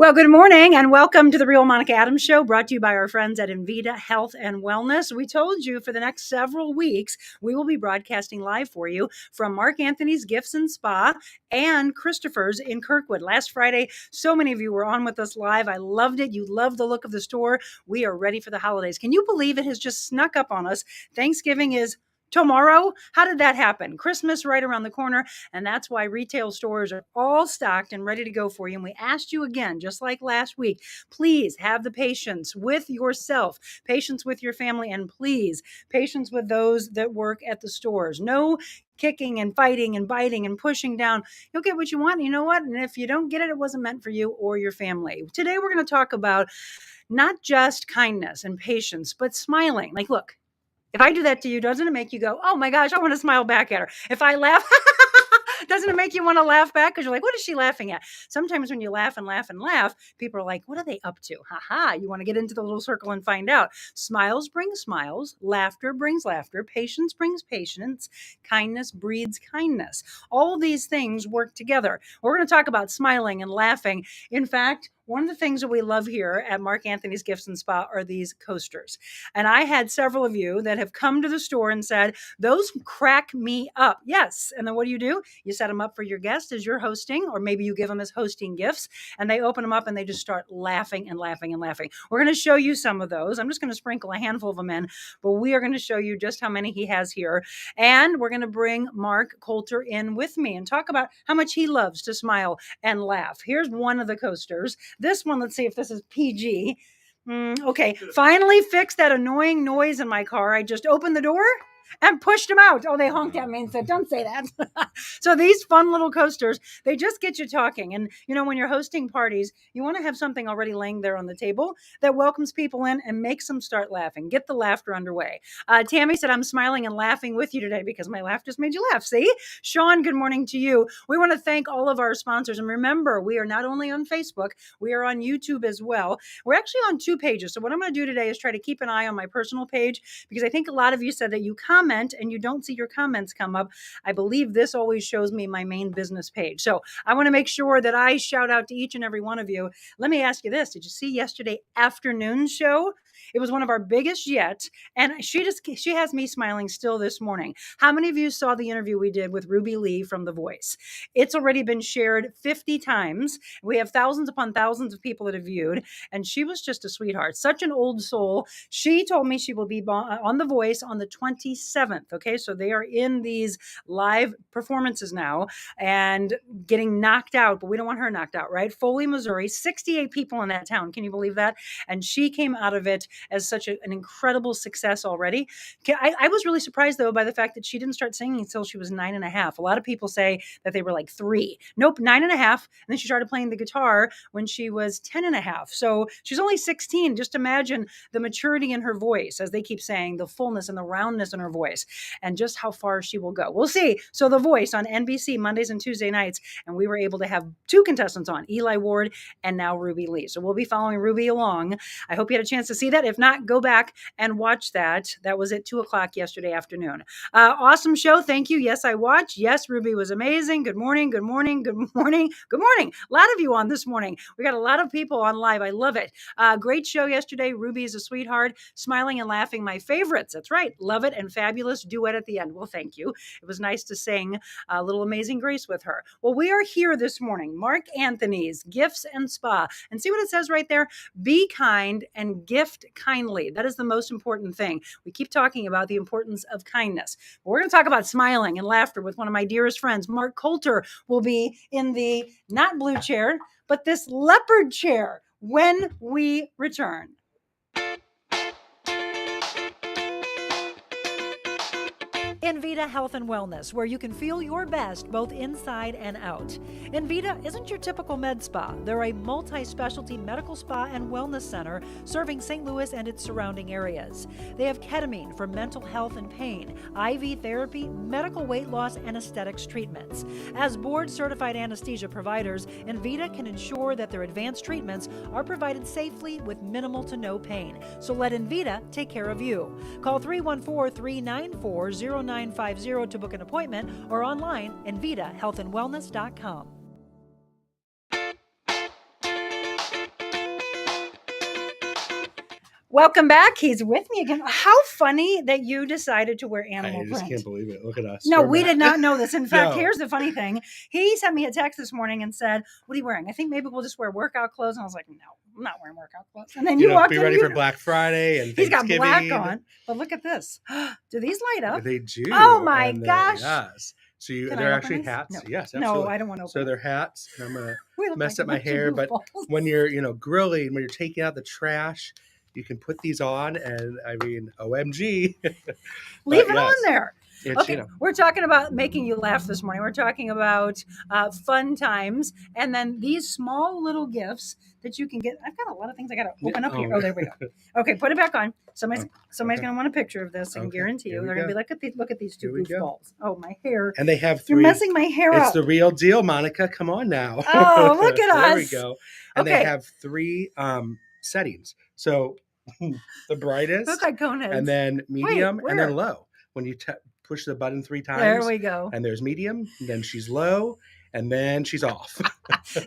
Well, good morning and welcome to the Real Monica Adams Show, brought to you by our friends at Invita Health and Wellness. We told you for the next several weeks, we will be broadcasting live for you from Mark Anthony's Gifts and Spa and Christopher's in Kirkwood. Last Friday, so many of you were on with us live. I loved it. You loved the look of the store. We are ready for the holidays. Can you believe it has just snuck up on us? Thanksgiving is tomorrow. How did that happen? Christmas right around the corner. And that's why retail stores are all stocked and ready to go for you. And we asked you again, just like last week, please have the patience with yourself, patience with your family, and please, patience with those that work at the stores. No kicking and fighting and biting and pushing down. You'll get what you want. And you know what? And if you don't get it, it wasn't meant for you or your family. Today, we're going to talk about not just kindness and patience, but smiling. Like, look, if I do that to you, doesn't it make you go, oh my gosh, I want to smile back at her? If I laugh, doesn't it make you want to laugh back? Because you're like, what is she laughing at? Sometimes when you laugh and laugh and laugh, people are like, what are they up to? Ha ha. You want to get into the little circle and find out. Smiles bring smiles. Laughter brings laughter. Patience brings patience. Kindness breeds kindness. All these things work together. We're going to talk about smiling and laughing. In fact, one of the things that we love here at Mark Anthony's Gifts and Spa are these coasters. And I had several of you that have come to the store and said, those crack me up. Yes. And then what do? You set them up for your guest as you're hosting, or maybe you give them as hosting gifts, and they open them up and they just start laughing and laughing and laughing. We're going to show you some of those. I'm just going to sprinkle a handful of them in, but we are going to show you just how many he has here. And we're going to bring Mark Coulter in with me and talk about how much he loves to smile and laugh. Here's one of the coasters. This one, let's see if this is PG. Okay, finally fixed that annoying noise in my car. I just opened the door and pushed them out. Oh, they honked at me and said, don't say that. So these fun little coasters, they just get you talking. And, you know, when you're hosting parties, you want to have something already laying there on the table that welcomes people in and makes them start laughing. Get the laughter underway. Tammy said, I'm smiling and laughing with you today because my laugh just made you laugh. See? Sean, good morning to you. We want to thank all of our sponsors. And remember, we are not only on Facebook, we are on YouTube as well. We're actually on 2 pages. So what I'm going to do today is try to keep an eye on my personal page, because I think a lot of you said that you comment and you don't see your comments come up. I believe this always shows me my main business page. So I want to make sure that I shout out to each and every one of you. Let me ask you this. Did you see yesterday afternoon show? It was one of our biggest yet. And she has me smiling still this morning. How many of you saw the interview we did with Ruby Lee from The Voice? It's already been shared 50 times. We have thousands upon thousands of people that have viewed. And she was just a sweetheart, such an old soul. She told me she will be on The Voice on the 27th. Okay, so they are in these live performances now and getting knocked out, but we don't want her knocked out, right? Foley, Missouri, 68 people in that town. Can you believe that? And she came out of it as such an incredible success already. I was really surprised, though, by the fact that she didn't start singing until she was 9.5. A lot of people say that they were like 3. Nope, 9.5. And then she started playing the guitar when she was 10.5. So she's only 16. Just imagine the maturity in her voice, as they keep saying, the fullness and the roundness in her voice, and just how far she will go. We'll see. So The Voice on NBC Mondays and Tuesday nights, and we were able to have 2 contestants on, Eli Ward and now Ruby Lee. So we'll be following Ruby along. I hope you had a chance to see that. If not, go back and watch that. That was at 2:00 yesterday afternoon. Awesome show. Thank you. Yes, I watched. Yes, Ruby was amazing. Good morning. Good morning. Good morning. Good morning. A lot of you on this morning. We got a lot of people on live. I love it. Great show yesterday. Ruby is a sweetheart. Smiling and laughing. My favorites. That's right. Love it. And fabulous duet at the end. Well, thank you. It was nice to sing a little Amazing Grace with her. Well, we are here this morning. Mark Anthony's Gifts and Spa. And see what it says right there? Be kind and gift kindly. That is the most important thing. We keep talking about the importance of kindness. But we're going to talk about smiling and laughter with one of my dearest friends. Mark Coulter will be in the not blue chair, but this leopard chair when we return. Invita Health and Wellness, where you can feel your best both inside and out. Invita isn't your typical med spa. They're a multi-specialty medical spa and wellness center serving St. Louis and its surrounding areas. They have ketamine for mental health and pain, IV therapy, medical weight loss, and aesthetics treatments. As board-certified anesthesia providers, Invita can ensure that their advanced treatments are provided safely with minimal to no pain. So let Invita take care of you. Call 314-394-0950 to book an appointment or online, invitahealthandwellness.com. Welcome back. He's with me again. How funny that you decided to wear animal I just print. can't believe it. Look at us. No, We're we back. did not know this. In fact, No. here's the funny thing. He sent me a text this morning and said, "What are you wearing?" I think maybe we'll just wear workout clothes. And I was like, "No, I'm not wearing workout clothes." And then you walked be in. ready for Black Friday and He's got Thanksgiving. black on. But look at this. Do these light up? They do. Oh my gosh. Yes. So Can they're I actually open this? hats. No. Yes, No, absolutely. I don't want to open So it. they're hats. And I'm gonna We look mess like up my a bunch of hair, but goofballs. when you're grilling, when you're taking out the trash, you can put these on, and I mean, OMG. Leave it on there. It's, Okay, we're talking about making you laugh this morning. We're talking about fun times, and then these small little gifts that you can get. I've got a lot of things I got to open up here. Oh, there we go. Okay, put it back on. Somebody's going to want a picture of this. I can guarantee you. They're going to be like, look at these two goofballs. Oh, my hair. And they have 3. You're messing my hair up. It's the real deal, Monica. Come on now. Oh, look at us. There we go. And they have 3 settings. So the brightest, look like cone heads. and then medium, and then low. When you push the button 3 times, there we go. And there's medium, and then she's low, and then she's off.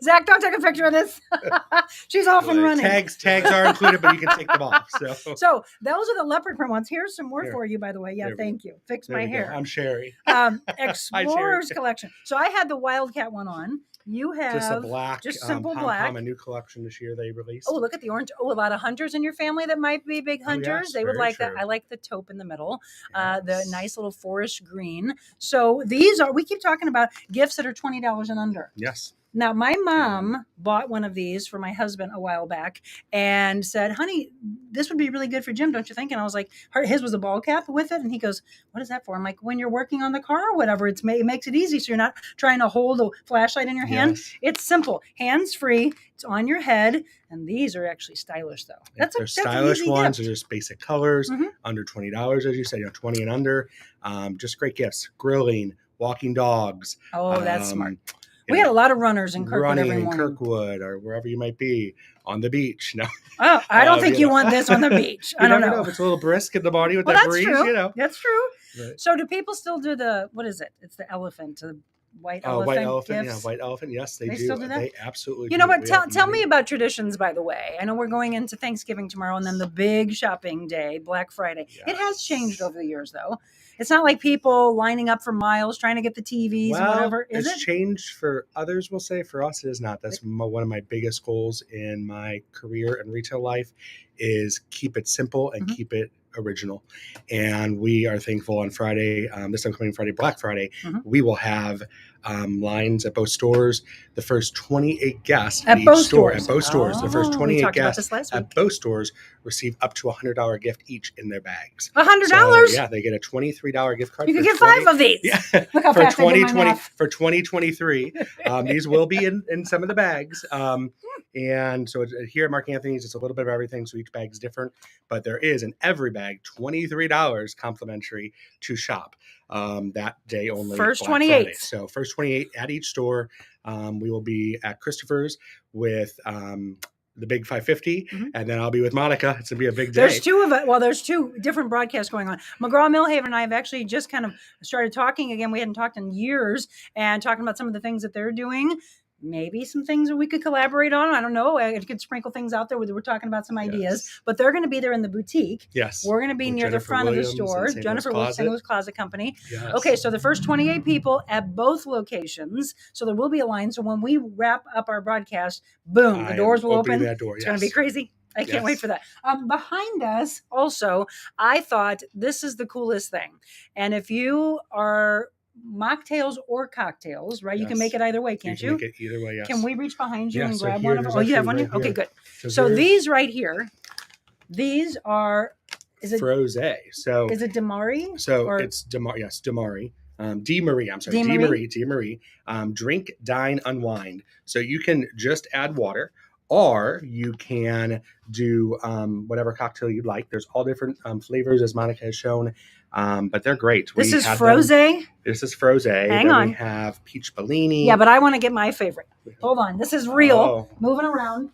Zach, don't take a picture of this. She's off and running. Tags are included, but you can take them off. So those are the leopard print ones. Here's some more for you, by the way. Yeah, thank you. Fix my hair. I'm Sherry. Explorers collection. So I had the Wildcat one on. You have just a black, just simple black. A new collection this year they released. Oh, look at the orange. Oh, a lot of hunters in your family that might be big hunters. Yes, they would like true. that. I like the taupe in the middle, the nice little forest green. So these are, we keep talking about gifts that are $20 and under. Yes. Now, my mom bought one of these for my husband a while back and said, "Honey, this would be really good for Jim, don't you think?" And I was like, his was a ball cap with it. And he goes, "What is that for?" I'm like, "When you're working on the car or whatever, it makes it easy. So you're not trying to hold a flashlight in your hand." Yes. It's simple, hands-free. It's on your head. And these are actually stylish, though. They're stylish ones. They're just basic colors, under $20, as you said, 20 and under. Just great gifts. Grilling, walking dogs. Oh, that's smart. We had a lot of runners in Kirkwood every morning. Kirkwood or wherever you might be on the beach. No, oh, I don't think you want this on the beach. I don't know if it's a little brisk in the body with that breeze. True. That's true. Right. So do people still do what is it? It's the elephant, the white elephant. White elephant, gifts? white elephant. Yes, they do. Still do that? They absolutely. You know what? Tell me about traditions. By the way, I know we're going into Thanksgiving tomorrow, and then the big shopping day, Black Friday. Yes. It has changed over the years, though. It's not like people lining up for miles trying to get the TVs and whatever. It's changed for others, we'll say. For us, it is not. That's one of my biggest goals in my career and retail life is keep it simple and keep it original. And we are thankful on Friday, this upcoming Friday, Black Friday, we will have lines at both stores. The first 28 guests at both stores. The first 28 guests at both stores receive up to $100 gift each in their bags. $100? So, yeah, they get a $23 gift card. You can get 5 of these. Yeah, Look how fast I did my math. For 2023. These will be in some of the bags. And so here at Mark Anthony's, it's a little bit of everything. So each bag's different, but there is in every bag $23 complimentary to shop that day only. First Black 28. Friday. So first 28 at each store. We will be at Christopher's with the big 550, and then I'll be with Monica. It's gonna be a big day. There's 2 of it. Well, there's 2 different broadcasts going on. McGraw-Millhaven and I have actually just kind of started talking again. We hadn't talked in years, and talking about some of the things that they're doing. Maybe some things that we could collaborate on. I don't know. I could sprinkle things out there. We're talking about some ideas, but they're going to be there in the boutique. Yes. We're going to be near the front of the store. Jennifer Williams, St. Louis Closet Company. Yes. Okay, so the first 28 people at both locations. So there will be a line. So when we wrap up our broadcast, boom, the doors will open. That door, it's going to be crazy. I can't wait for that. Behind us, also, I thought this is the coolest thing. And if you are mocktails or cocktails, right? You can make it either way, can't you? You can make it either way, yes. Can we reach behind you and grab one of them? Oh, you have one? Okay, good. So here's these right here, these are, is it Frosé? So is it Damari? So it's Damari. Yes, Damari. DeMarie. I'm sorry, DeMarie. Drink, dine, unwind. So you can just add water, or you can do whatever cocktail you'd like. There's all different flavors, as Monica has shown. But they're great. This is Frosé? This is Frosé. Hang on. We have peach Bellini. Yeah, but I want to get my favorite. Hold on. This is real. Moving around.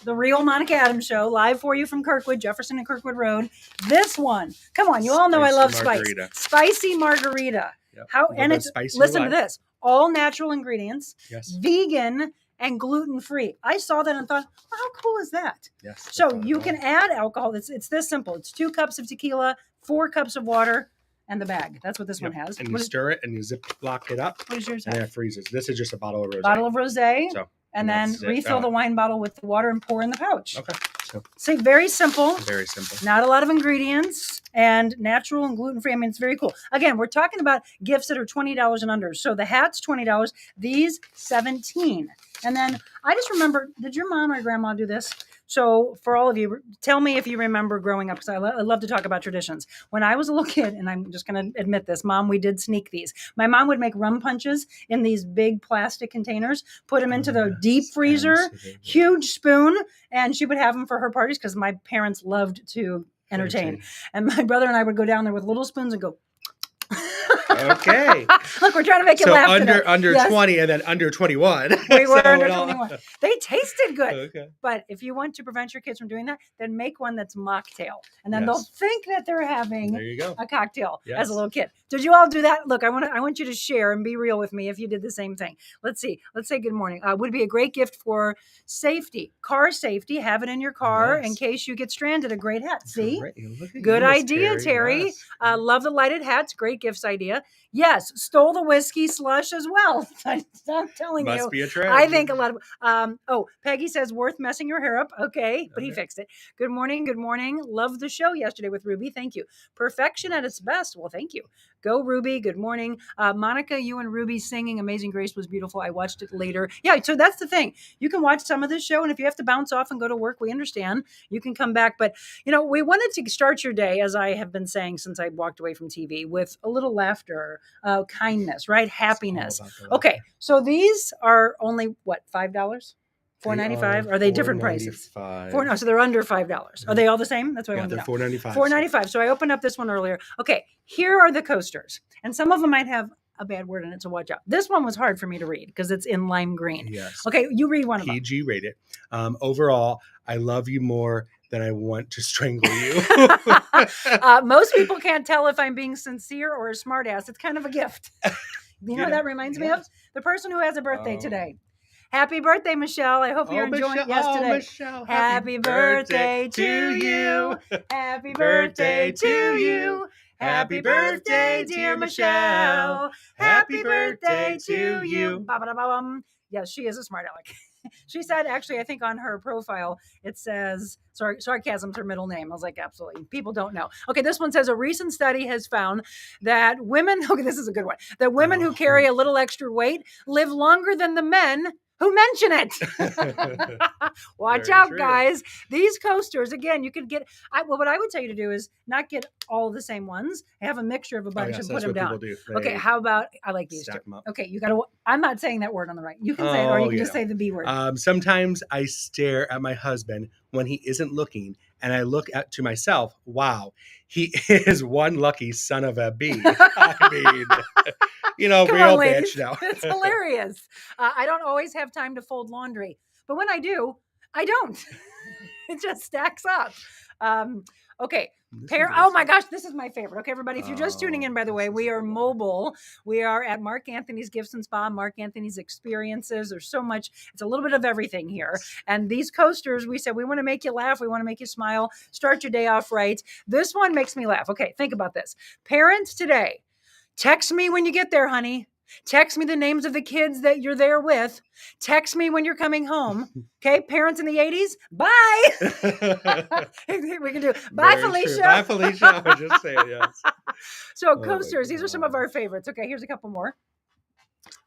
The Real Monica Adams Show, live for you from Kirkwood, Jefferson and Kirkwood Road. This one. Come on. You all know I love spice. Spicy margarita. Yep. And it's, listen to this. All natural ingredients. Yes. Vegan. and gluten-free. I saw that and thought, well, how cool is that? Yes. So you can add alcohol. It's this simple. It's 2 cups of tequila, 4 cups of water, and the bag. That's what this one has. And you stir it and you zip lock it up. What is yours? And then it freezes. This is just a bottle of rosé. Bottle of rosé. So, and then refill the wine bottle with the water and pour in the pouch. Okay. So see, very simple. Very simple. Not a lot of ingredients and natural and gluten-free. I mean, it's very cool. Again, we're talking about gifts that are $20 and under. So the hat's $20, these $17. And then I just remember, did your mom or grandma do this? So for all of you, tell me if you remember growing up, because I love to talk about traditions. When I was a little kid, and I'm just going to admit this, Mom, we did sneak these. My mom would make rum punches in these big plastic containers, put them into the deep freezer, huge spoon, and she would have them for her parties because my parents loved to entertain. And my brother and I would go down there with little spoons and go, okay. Look, we're trying to make you laugh. Under yes. 20 and then under 21. We were under 21. They tasted good. Okay. But if you want to prevent your kids from doing that, then make one that's mocktail. And then they'll think that they're having a cocktail as a little kid. Did you all do that? Look, I want you to share and be real with me if you did the same thing. Let's see. Let's say good morning. Would be a great gift for safety. Car safety. Have it in your car in case you get stranded. A great hat. See? Good idea, Terry. Yes. Love the lighted hats. Great gifts idea. Yes, stole the whiskey slush as well. I'm telling you. Must be a trend. I think a lot of, Peggy says worth messing your hair up. Okay, but he fixed it. Good morning. Good morning. Love the show yesterday with Ruby. Thank you. Perfection at its best. Well, thank you. Go Ruby. Good morning. Monica, you and Ruby singing Amazing Grace was beautiful. I watched it later. Yeah, so that's the thing. You can watch some of this show, and if you have to bounce off and go to work, we understand. You can come back. But, we wanted to start your day, as I have been saying since I walked away from TV, with a little laughter, kindness, right? Happiness. Okay, so these are only, what, $5? $4.95? Are they different prices? So they're under $5. Are they all the same? That's what I want to know. $4.95. $4.95. So I opened up this one earlier. Okay, here are the coasters. And some of them might have a bad word in it, so watch out. This one was hard for me to read because it's in lime green. Yes. Okay, you read one of them. PG rated. Overall, I love you more than I want to strangle you. Most people can't tell if I'm being sincere or a smartass. It's kind of a gift. You know what that reminds me of? The person who has a birthday today. Happy birthday, Michelle. I hope you're enjoying yesterday. Michelle, happy birthday to you. Happy birthday to you. Happy birthday, dear Michelle. Happy birthday to you. Yes, she is a smart aleck. She said, actually, I think on her profile, it says, sarcasm's her middle name. I was like, absolutely. People don't know. Okay, this one says, a recent study has found that women, okay, this is a good one, that women who carry a little extra weight live longer than the men who mention it. Watch out, guys. These coasters, again, you could get, what I would tell you to do is not get all the same ones. Have a mixture of a bunch and put them down. Okay, how about, I like these two. Okay, you got to, I'm not saying that word on the right. You can say it, or you can just say the B word. Sometimes I stare at my husband when he isn't looking, and I look to myself, wow, he is one lucky son of a bee. I mean... real bitch now. It's hilarious. I don't always have time to fold laundry, but when I do, I don't. It just stacks up. Okay. Oh my gosh, this is my favorite. Okay, everybody, if you're just tuning in, by the way, we are mobile. We are at Mark Anthony's Gifts and Spa, Mark Anthony's Experiences. There's so much. It's a little bit of everything here. And these coasters, we said, we want to make you laugh. We want to make you smile. Start your day off right. This one makes me laugh. Okay, think about this. Parents today, text me when you get there, honey. Text me the names of the kids that you're there with. Text me when you're coming home. Okay, parents in the 80s, bye. We can do bye, Felicia. Bye, Felicia. I was just saying, yes. So coasters, these are some of our favorites. Okay, here's a couple more.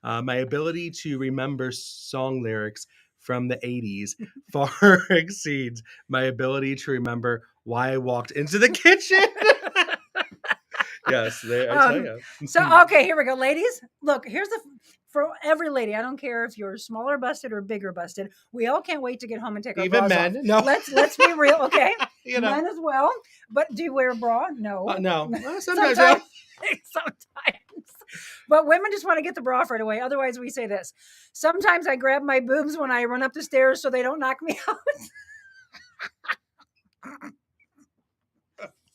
My ability to remember song lyrics from the 80s far exceeds my ability to remember why I walked into the kitchen. Yes, I tell you. So, okay, here we go. Ladies, look, for every lady, I don't care if you're smaller busted or bigger busted, we all can't wait to get home and take our bras men, off. no. Let's be real, okay? Men as well. But do you wear a bra? No. No. Sometimes. But women just want to get the bra off right away. Otherwise, we say this. Sometimes I grab my boobs when I run up the stairs so they don't knock me out.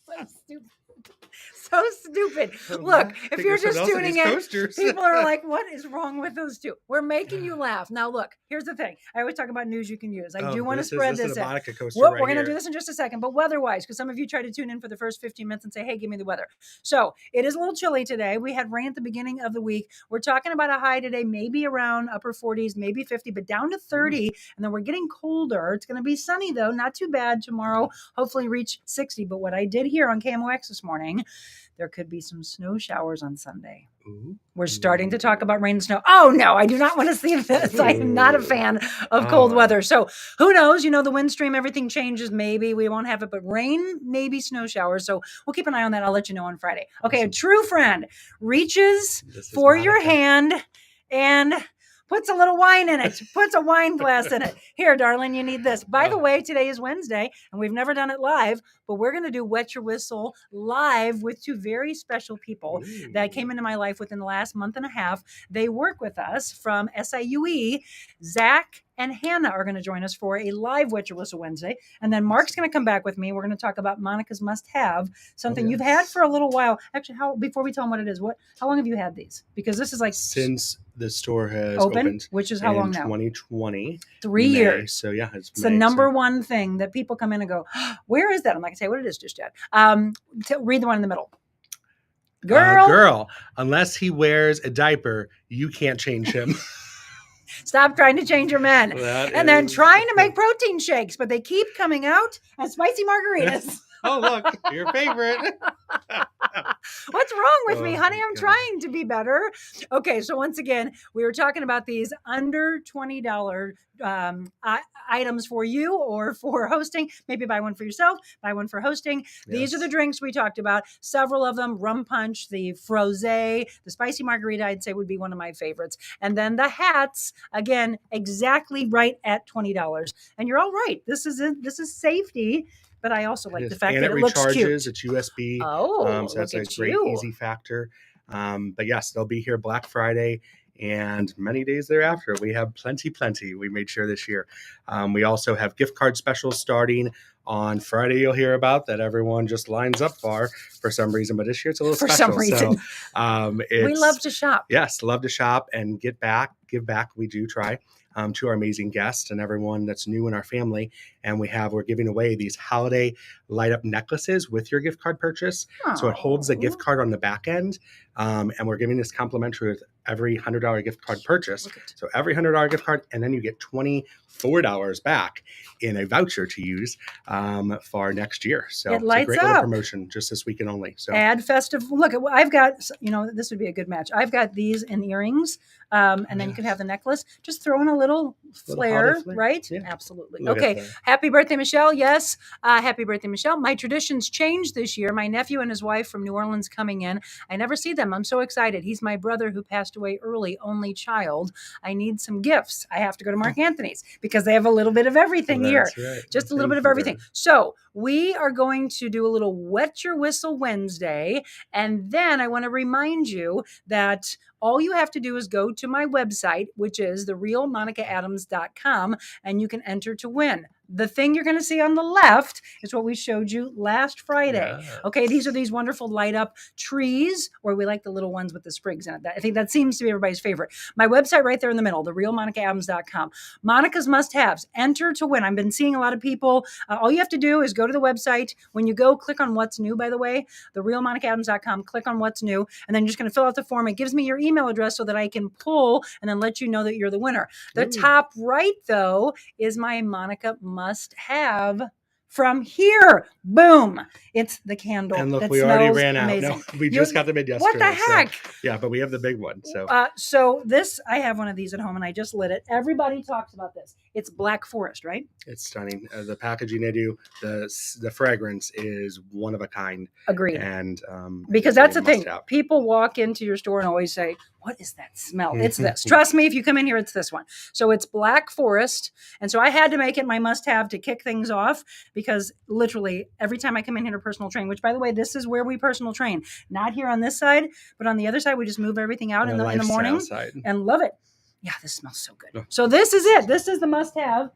So stupid. so stupid. Oh, Look, I if think you're there's just something else tuning these in, coasters. people are like, what is wrong with those two? We're making you laugh. Now, look, here's the thing. I always talk about news you can use. I do want to spread this this is a in. Monica coaster We're right going to here. do this in just a second, but weather-wise, because some of you try to tune in for the first 15 minutes and say, hey, give me the weather. So it is a little chilly today. We had rain at the beginning of the week. We're talking about a high today, maybe around upper 40s, maybe 50, but down to 30. And then we're getting colder. It's going to be sunny, though. Not too bad tomorrow. Hopefully reach 60. But what I did hear on KMOX this morning, there could be some snow showers on Sunday. Ooh. We're starting to talk about rain and snow. Oh, no, I do not want to see this. I am not a fan of cold weather. So who knows? You know, the wind stream, everything changes. Maybe we won't have it, but rain, maybe snow showers. So we'll keep an eye on that. I'll let you know on Friday. Okay, Awesome. a true friend reaches for your hand and puts a little wine in it, puts a wine glass in it. Here, darling, you need this. By the way, today is Wednesday, and we've never done it live, but we're going to do Wet Your Whistle live with two very special people that came into my life within the last month and a half. They work with us from SIUE. Zach and Hannah are going to join us for a live Wet Your Whistle Wednesday. And then Mark's going to come back with me. We're going to talk about Monica's must-have, something you've had for a little while. Actually, before we tell them what it is, how long have you had these? Because this is like... Since the store has opened, which is how long now? 2020. 3 years. So yeah, it's the number one thing that people come in and go, where is that? I'm not going to say what it is just yet. Read the one in the middle. Girl, unless he wears a diaper, you can't change him. Stop trying to change your men. Then trying to make protein shakes, but they keep coming out as spicy margaritas. Oh, look, your favorite. What's wrong with me, honey? I'm trying to be better. Okay, so once again, we were talking about these under $20 items for you or for hosting. Maybe buy one for yourself, buy one for hosting. Yes. These are the drinks we talked about. Several of them: rum punch, the frosé, the spicy margarita, I'd say would be one of my favorites. And then the hats, again, exactly right at $20. And you're all right. This is safety. But I also like the fact that it looks cute. It's USB. Oh, so that's a great, easy factor. But yes, they'll be here Black Friday and many days thereafter. We have plenty. We made sure this year. We also have gift card specials starting on Friday. You'll hear about that. Everyone just lines up for some reason, but this year it's a little special. For some reason. So, we love to shop. Yes, love to shop and give back. We do try. To our amazing guests and everyone that's new in our family. And we're giving away these holiday light up necklaces with your gift card purchase. Oh. So it holds the gift card on the back end. And we're giving this complimentary with every $100 gift card purchase. So every $100 gift card, and then you get $24 back in a voucher to use for next year. So it lights it's a great little promotion just this weekend only. So add festive. Look, I've got, this would be a good match. I've got these in earrings. And then you can have the necklace. Just throw in a little flare, right? Yeah. Absolutely. Okay. Happy birthday, Michelle. Yes. Happy birthday, Michelle. My traditions changed this year. My nephew and his wife from New Orleans coming in. I never see them. I'm so excited. He's my brother who passed away early, only child. I need some gifts. I have to go to Mark Anthony's because they have a little bit of everything here. Right. Just a little bit of everything. So we are going to do a little Wet Your Whistle Wednesday. And then I want to remind you that all you have to do is go to my website, which is TheRealMonicaAdams.com, and you can enter to win. The thing you're going to see on the left is what we showed you last Friday. Yeah. Okay, these are these wonderful light up trees, or we like the little ones with the sprigs in it. I think that seems to be everybody's favorite. My website right there in the middle, TheRealMonicaAdams.com. Monica's must-haves. Enter to win. I've been seeing a lot of people. All you have to do is go to the website. When you go, click on what's new, by the way, TheRealMonicaAdams.com, click on what's new, and then you're just going to fill out the form. It gives me your email address so that I can pull and then let you know that you're the winner. The top right, though, is my Monica must have from here. Boom. It's the candle. And look, we already ran out. No, we just got them in yesterday. What the heck? So, yeah, but we have the big one. So this, I have one of these at home and I just lit it. Everybody talks about this. It's Black Forest, right? It's stunning. The packaging they do, the fragrance is one of a kind. Agreed. And because that's the thing. People walk into your store and always say, what is that smell? It's this. Trust me, if you come in here, it's this one. So it's Black Forest. And so I had to make it my must-have to kick things off because literally every time I come in here to personal train, which by the way, this is where we personal train. Not here on this side, but on the other side, we just move everything out in the morning and love it. Yeah, this smells so good. So this is it. This is the must-have.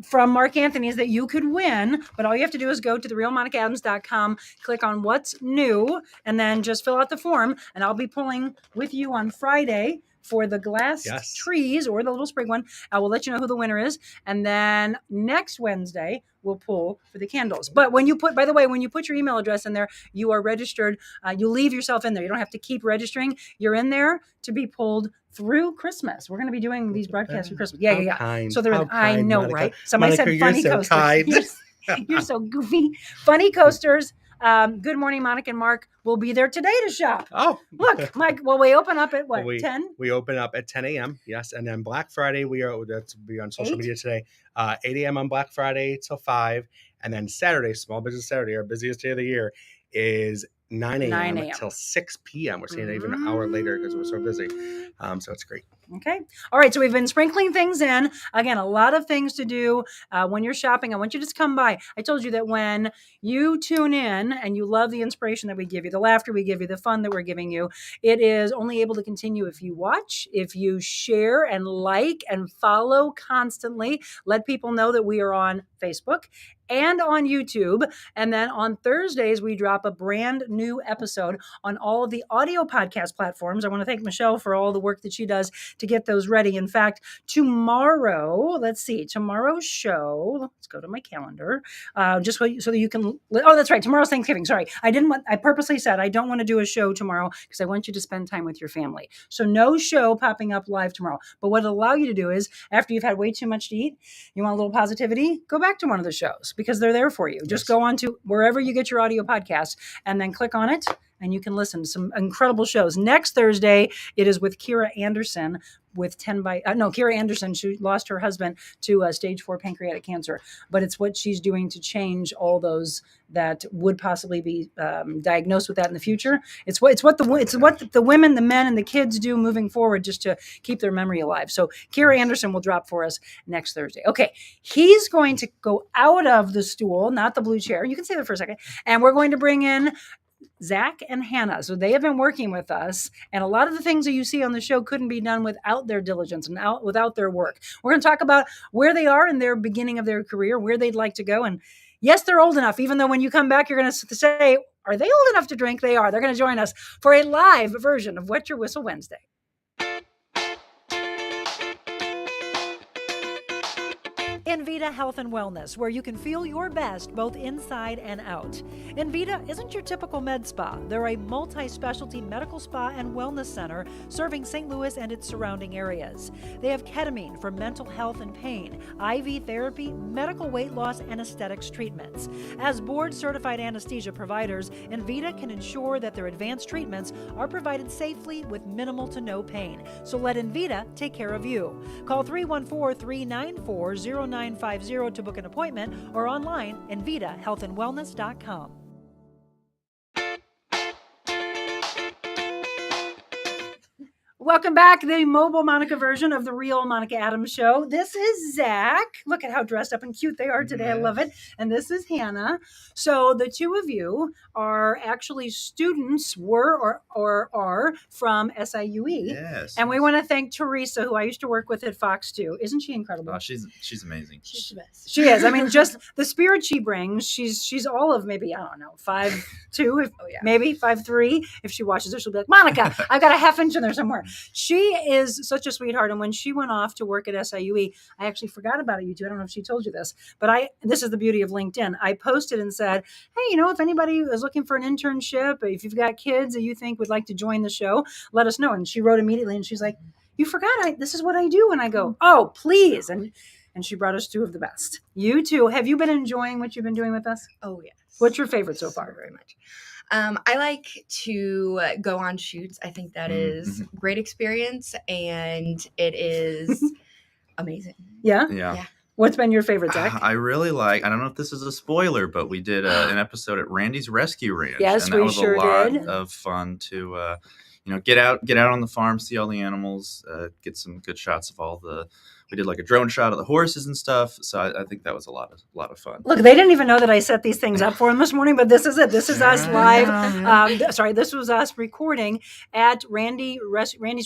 from Mark Anthony's that you could win, but all you have to do is go to TheRealMonicaAdams.com, click on what's new, and then just fill out the form, and I'll be pulling with you on Friday for the glass trees or the little sprig one. I will let you know who the winner is. And then next Wednesday, we'll pull for the candles. But when you put, by the way, when you put your email address in there, you are registered. You leave yourself in there. You don't have to keep registering. You're in there to be pulled through Christmas. We're going to be doing these broadcasts for Christmas. Yeah. Kind. So they're, I know, Monica. right? Somebody Monica, said funny you're so coasters. Kind. You're so goofy. Funny coasters. Good morning, Monica and Mark will be there today to shop. Oh, look, Mike. Well, we open up at what, 10? We open up at 10 a.m. Yes, and then Black Friday that's be on social media today. 8 a.m. on Black Friday till 5, and then Saturday, Small Business Saturday, our busiest day of the year, is 9 a.m. until 6 p.m. We're seeing it even an hour later because we're so busy. So it's great. Okay. All right. So we've been sprinkling things in. Again, a lot of things to do when you're shopping. I want you to just come by. I told you that when you tune in and you love the inspiration that we give you, the laughter we give you, the fun that we're giving you, it is only able to continue if you watch, if you share and like and follow constantly. Let people know that we are on Facebook and on YouTube. And then on Thursdays, we drop a brand new episode on all of the audio podcast platforms. I want to thank Michelle for all the work that she does to get those ready. In fact, tomorrow's show, let's go to my calendar, just so that you can, that's right, tomorrow's Thanksgiving. Sorry. I purposely said I don't want to do a show tomorrow because I want you to spend time with your family. So no show popping up live tomorrow. But what it'll allow you to do is, after you've had way too much to eat, you want a little positivity, go back to one of the shows because they're there for you. Just go on to wherever you get your audio podcast and then click on it, and you can listen to some incredible shows. Next Thursday, it is with Kira Anderson with Kira Anderson. She lost her husband to stage 4 pancreatic cancer, but it's what she's doing to change all those that would possibly be diagnosed with that in the future. It's what the women, the men, and the kids do moving forward just to keep their memory alive. So Kira Anderson will drop for us next Thursday. Okay, he's going to go out of the stool, not the blue chair. You can stay there for a second, and we're going to bring in Zach and Hannah. So they have been working with us, and a lot of the things that you see on the show couldn't be done without their diligence and without their work. We're going to talk about where they are in their beginning of their career, where they'd like to go. And yes, they're old enough, even though when you come back, you're going to say, are they old enough to drink? They are. They're going to join us for a live version of Wet Your Whistle Wednesday. Envita Health and Wellness, where you can feel your best both inside and out. Envita isn't your typical med spa. They're a multi-specialty medical spa and wellness center serving St. Louis and its surrounding areas. They have ketamine for mental health and pain, IV therapy, medical weight loss, and aesthetics treatments. As board-certified anesthesia providers, Envita can ensure that their advanced treatments are provided safely with minimal to no pain. So let Envita take care of you. Call 314-394-0950 to book an appointment or online envitahealthandwellness.com. Welcome back, the mobile Monica version of the Real Monica Adams Show. This is Zach. Look at how dressed up and cute they are today. Yes. I love it. And this is Hannah. So the two of you are actually students, are from SIUE. Yes. And we want to thank Teresa, who I used to work with at Fox 2. Isn't she incredible? Oh, she's amazing. She's the best. She is. I mean, just the spirit she brings. She's all of maybe, I don't know, 5'2", maybe 5'3". If she watches it, she'll be like, Monica, I've got a half inch in there somewhere. She is such a sweetheart. And when she went off to work at SIUE, I actually forgot about it, you two. I don't know if she told you this, but this is the beauty of LinkedIn. I posted and said, hey, if anybody is looking for an internship, if you've got kids that you think would like to join the show, let us know. And she wrote immediately and she's like, you forgot, this is what I do. And I go, oh, please. And she brought us two of the best. You too. Have you been enjoying what you've been doing with us? Oh, yes. What's your favorite so far? Very much. I like to go on shoots. I think that is great experience, and it is amazing. Yeah. What's been your favorite, Zach? I really like, I don't know if this is a spoiler, but we did an episode at Randy's Rescue Ranch. Yes, and that was sure a lot did. of fun to, get out on the farm, see all the animals, get some good shots of all the we did like a drone shot of the horses and stuff. So I think that was a lot of fun. Look, they didn't even know that I set these things up for them this morning, but this is it. This is us live. This was us recording at Randy's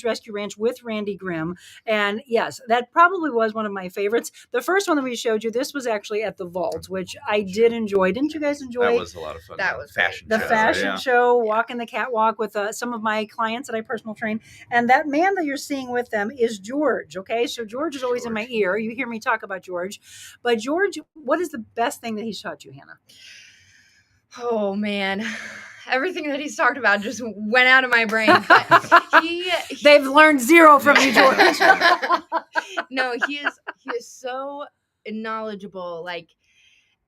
Rescue Ranch with Randy Grimm. And yes, that probably was one of my favorites. The first one that we showed you, this was actually at the Vault, which I did enjoy. Didn't you guys enjoy? That was a lot of fun. That was fashion show, walking the catwalk with some of my clients that I personal train. And that man that you're seeing with them is George. Okay, so George is always in my ear. You hear me talk about George, but George, what is the best thing that he's taught you, Hannah? Oh man, everything that he's talked about just went out of my brain. They've learned zero from you, George. No, he is so knowledgeable,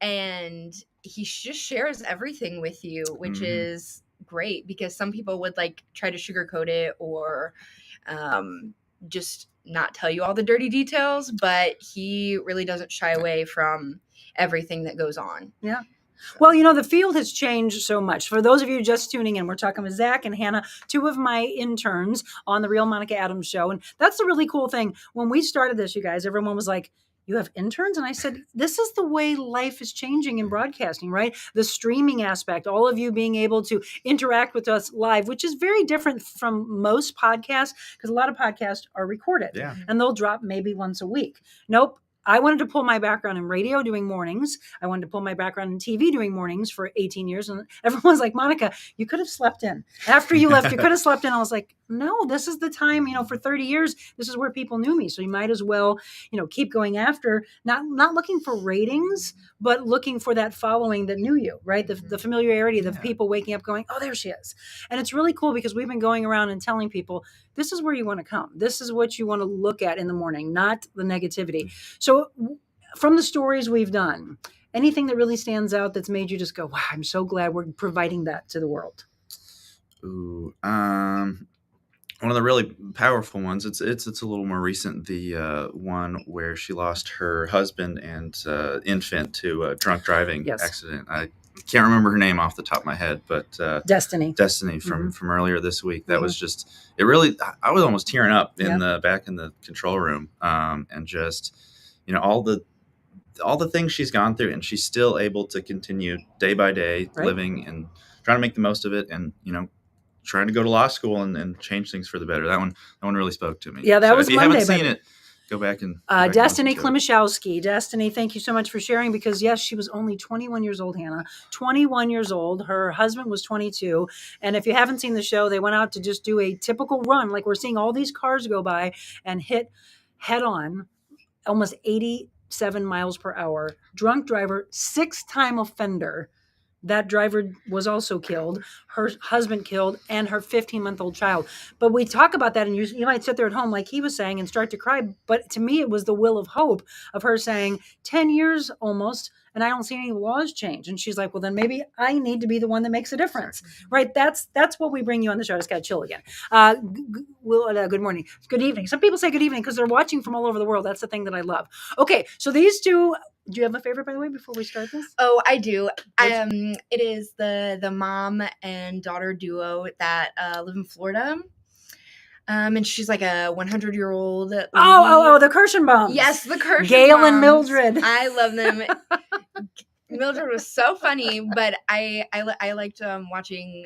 and he just shares everything with you, which is great, because some people would try to sugarcoat it or just not tell you all the dirty details, but he really doesn't shy away from everything that goes on. Yeah. Well, the field has changed so much. For those of you just tuning in, we're talking with Zach and Hannah, two of my interns on the Real Monica Adams show. And that's the really cool thing. When we started this, you guys, everyone was like, you have interns? And I said, this is the way life is changing in broadcasting, right? The streaming aspect, all of you being able to interact with us live, which is very different from most podcasts, because a lot of podcasts are recorded and they'll drop maybe once a week. Nope. I wanted to pull my background in radio doing mornings. I wanted to pull my background in TV doing mornings for 18 years. And everyone's like, Monica, you could have slept in. After you left, you could have slept in. I was like, no, this is the time, for 30 years, this is where people knew me. So you might as well, keep going after, not looking for ratings, but looking for that following that knew you, right? The familiarity of the people waking up going, oh, there she is. And it's really cool because we've been going around and telling people, this is where you want to come. This is what you want to look at in the morning, not the negativity. So from the stories we've done, anything that really stands out that's made you just go, wow, I'm so glad we're providing that to the world? Ooh, one of the really powerful ones. It's a little more recent. The one where she lost her husband and infant to a drunk driving accident. I can't remember her name off the top of my head, but Destiny from earlier this week. That was just, it really, I was almost tearing up in back in the control room, and just, all the things she's gone through, and she's still able to continue day by day living and trying to make the most of it, and trying to go to law school and change things for the better. That one really spoke to me. Yeah, that was if you Monday, haven't seen it, go back and Destiny Klimaszewski. Destiny, thank you so much for sharing, because yes, she was only 21 years old, Hannah. 21 years old. Her husband was 22. And if you haven't seen the show, they went out to just do a typical run. Like, we're seeing all these cars go by and hit head on, almost 87 miles per hour. Drunk driver, 6-time offender. That driver was also killed, her husband killed, and her 15-month-old child. But we talk about that, and you might sit there at home, like he was saying, and start to cry. But to me, it was the will of hope of her saying, 10 years almost, and I don't see any laws change. And she's like, well, then maybe I need to be the one that makes a difference, right? That's what we bring you on the show. I just got to chill again. Good morning. Good evening. Some people say good evening because they're watching from all over the world. That's the thing that I love. Okay, so these two... Do you have a favorite, by the way, before we start this? Oh, I do. It is the mom and daughter duo that live in Florida. And she's like a 100-year-old lady. Oh, the Kirschenbaums. Yes, the Kirschenbaums. Gail and Mildred. I love them. Mildred was so funny, but I liked watching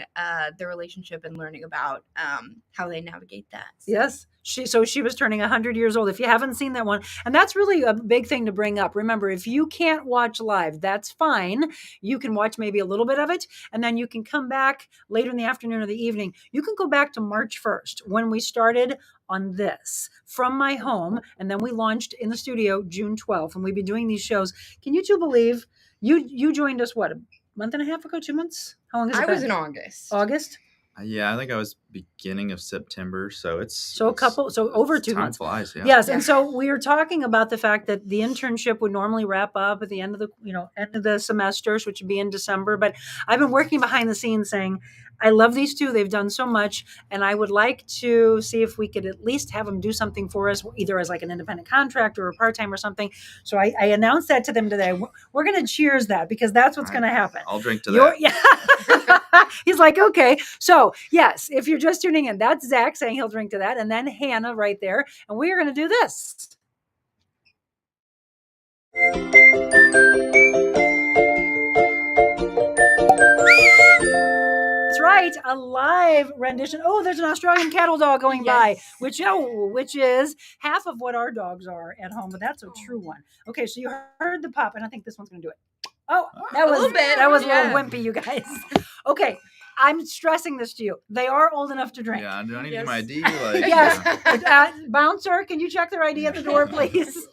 their relationship and learning about how they navigate that. So. Yes. She was turning 100 years old. If you haven't seen that one, and that's really a big thing to bring up. Remember, if you can't watch live, that's fine. You can watch maybe a little bit of it, and then you can come back later in the afternoon or the evening. You can go back to March 1st when we started on this from my home, and then we launched in the studio June 12th, and we've been doing these shows. Can you two believe you joined us, what, a month and a half ago, 2 months? How long has it been? I was in August. August? Yeah, I think I was beginning of September, so over 2 months. Time flies, yeah. Yes, and so we were talking about the fact that the internship would normally wrap up at the end of the semesters, which would be in December. But I've been working behind the scenes saying, I love these two. They've done so much, and I would like to see if we could at least have them do something for us, either as like an independent contractor or part-time or something. So I announced that to them today. We're going to cheers that, because that's what's going to happen. I'll drink to that. Yeah. He's like, okay. So yes, if you're just tuning in, that's Zach saying he'll drink to that, and then Hannah right there, and we are going to do this. a live rendition. Oh, there's an Australian cattle dog going by, which is half of what our dogs are at home, but that's a true one. Okay, so you heard the pop, and I think this one's going to do it. Oh, that was a little wimpy, you guys. Okay, I'm stressing this to you. They are old enough to drink. Yeah, do I need to give my ID? Like, yes. Bouncer, can you check their ID at the door, please?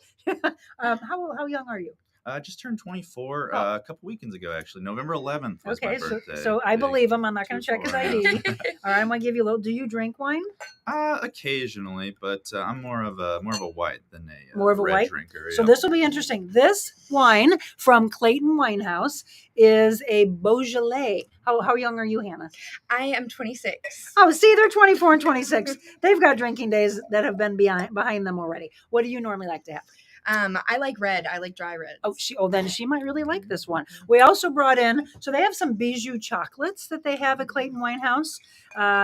How young are you? I just turned 24 a couple weekends ago, actually. November 11th was my birthday. So I believe him. I'm not going to check his ID. All right, I'm going to give you a little. Do you drink wine? Occasionally, but I'm more of a white than a red white drinker. So this will be interesting. This wine from Clayton Winehouse is a Beaujolais. How young are you, Hannah? I am 26. Oh, see, they're 24 and 26. They've got drinking days that have been behind them already. What do you normally like to have? I like red. I like dry red. Then she might really like this one. We also brought in, so they have some bijou chocolates that they have at Clayton Winehouse.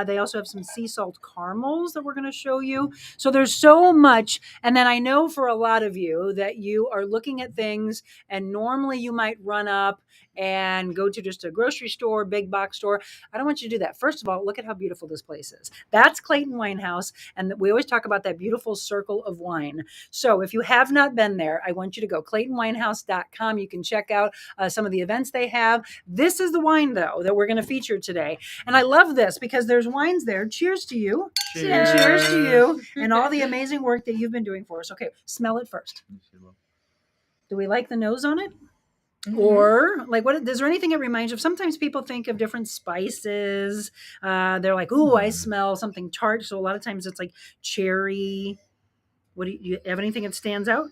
They also have some sea salt caramels that we're going to show you. So there's so much. And then I know for a lot of you that you are looking at things and normally you might run up and go to just a grocery store, big box store. I don't want you to do that. First of all, look at how beautiful this place is. That's Clayton Winehouse. And we always talk about that beautiful circle of wine. So if you have not been there, I want you to go ClaytonWinehouse.com. You can check out some of the events they have. This is the wine, though, that we're going to feature today. And I love this because there's wines there. Cheers to you. Cheers. And cheers to you and all the amazing work that you've been doing for us. Okay, smell it first. Do we like the nose on it? Mm-hmm. Or like, is there anything it reminds you of? Sometimes people think of different spices. They're like, "Ooh, I smell something tart." So a lot of times it's like cherry. What do you have? Anything that stands out?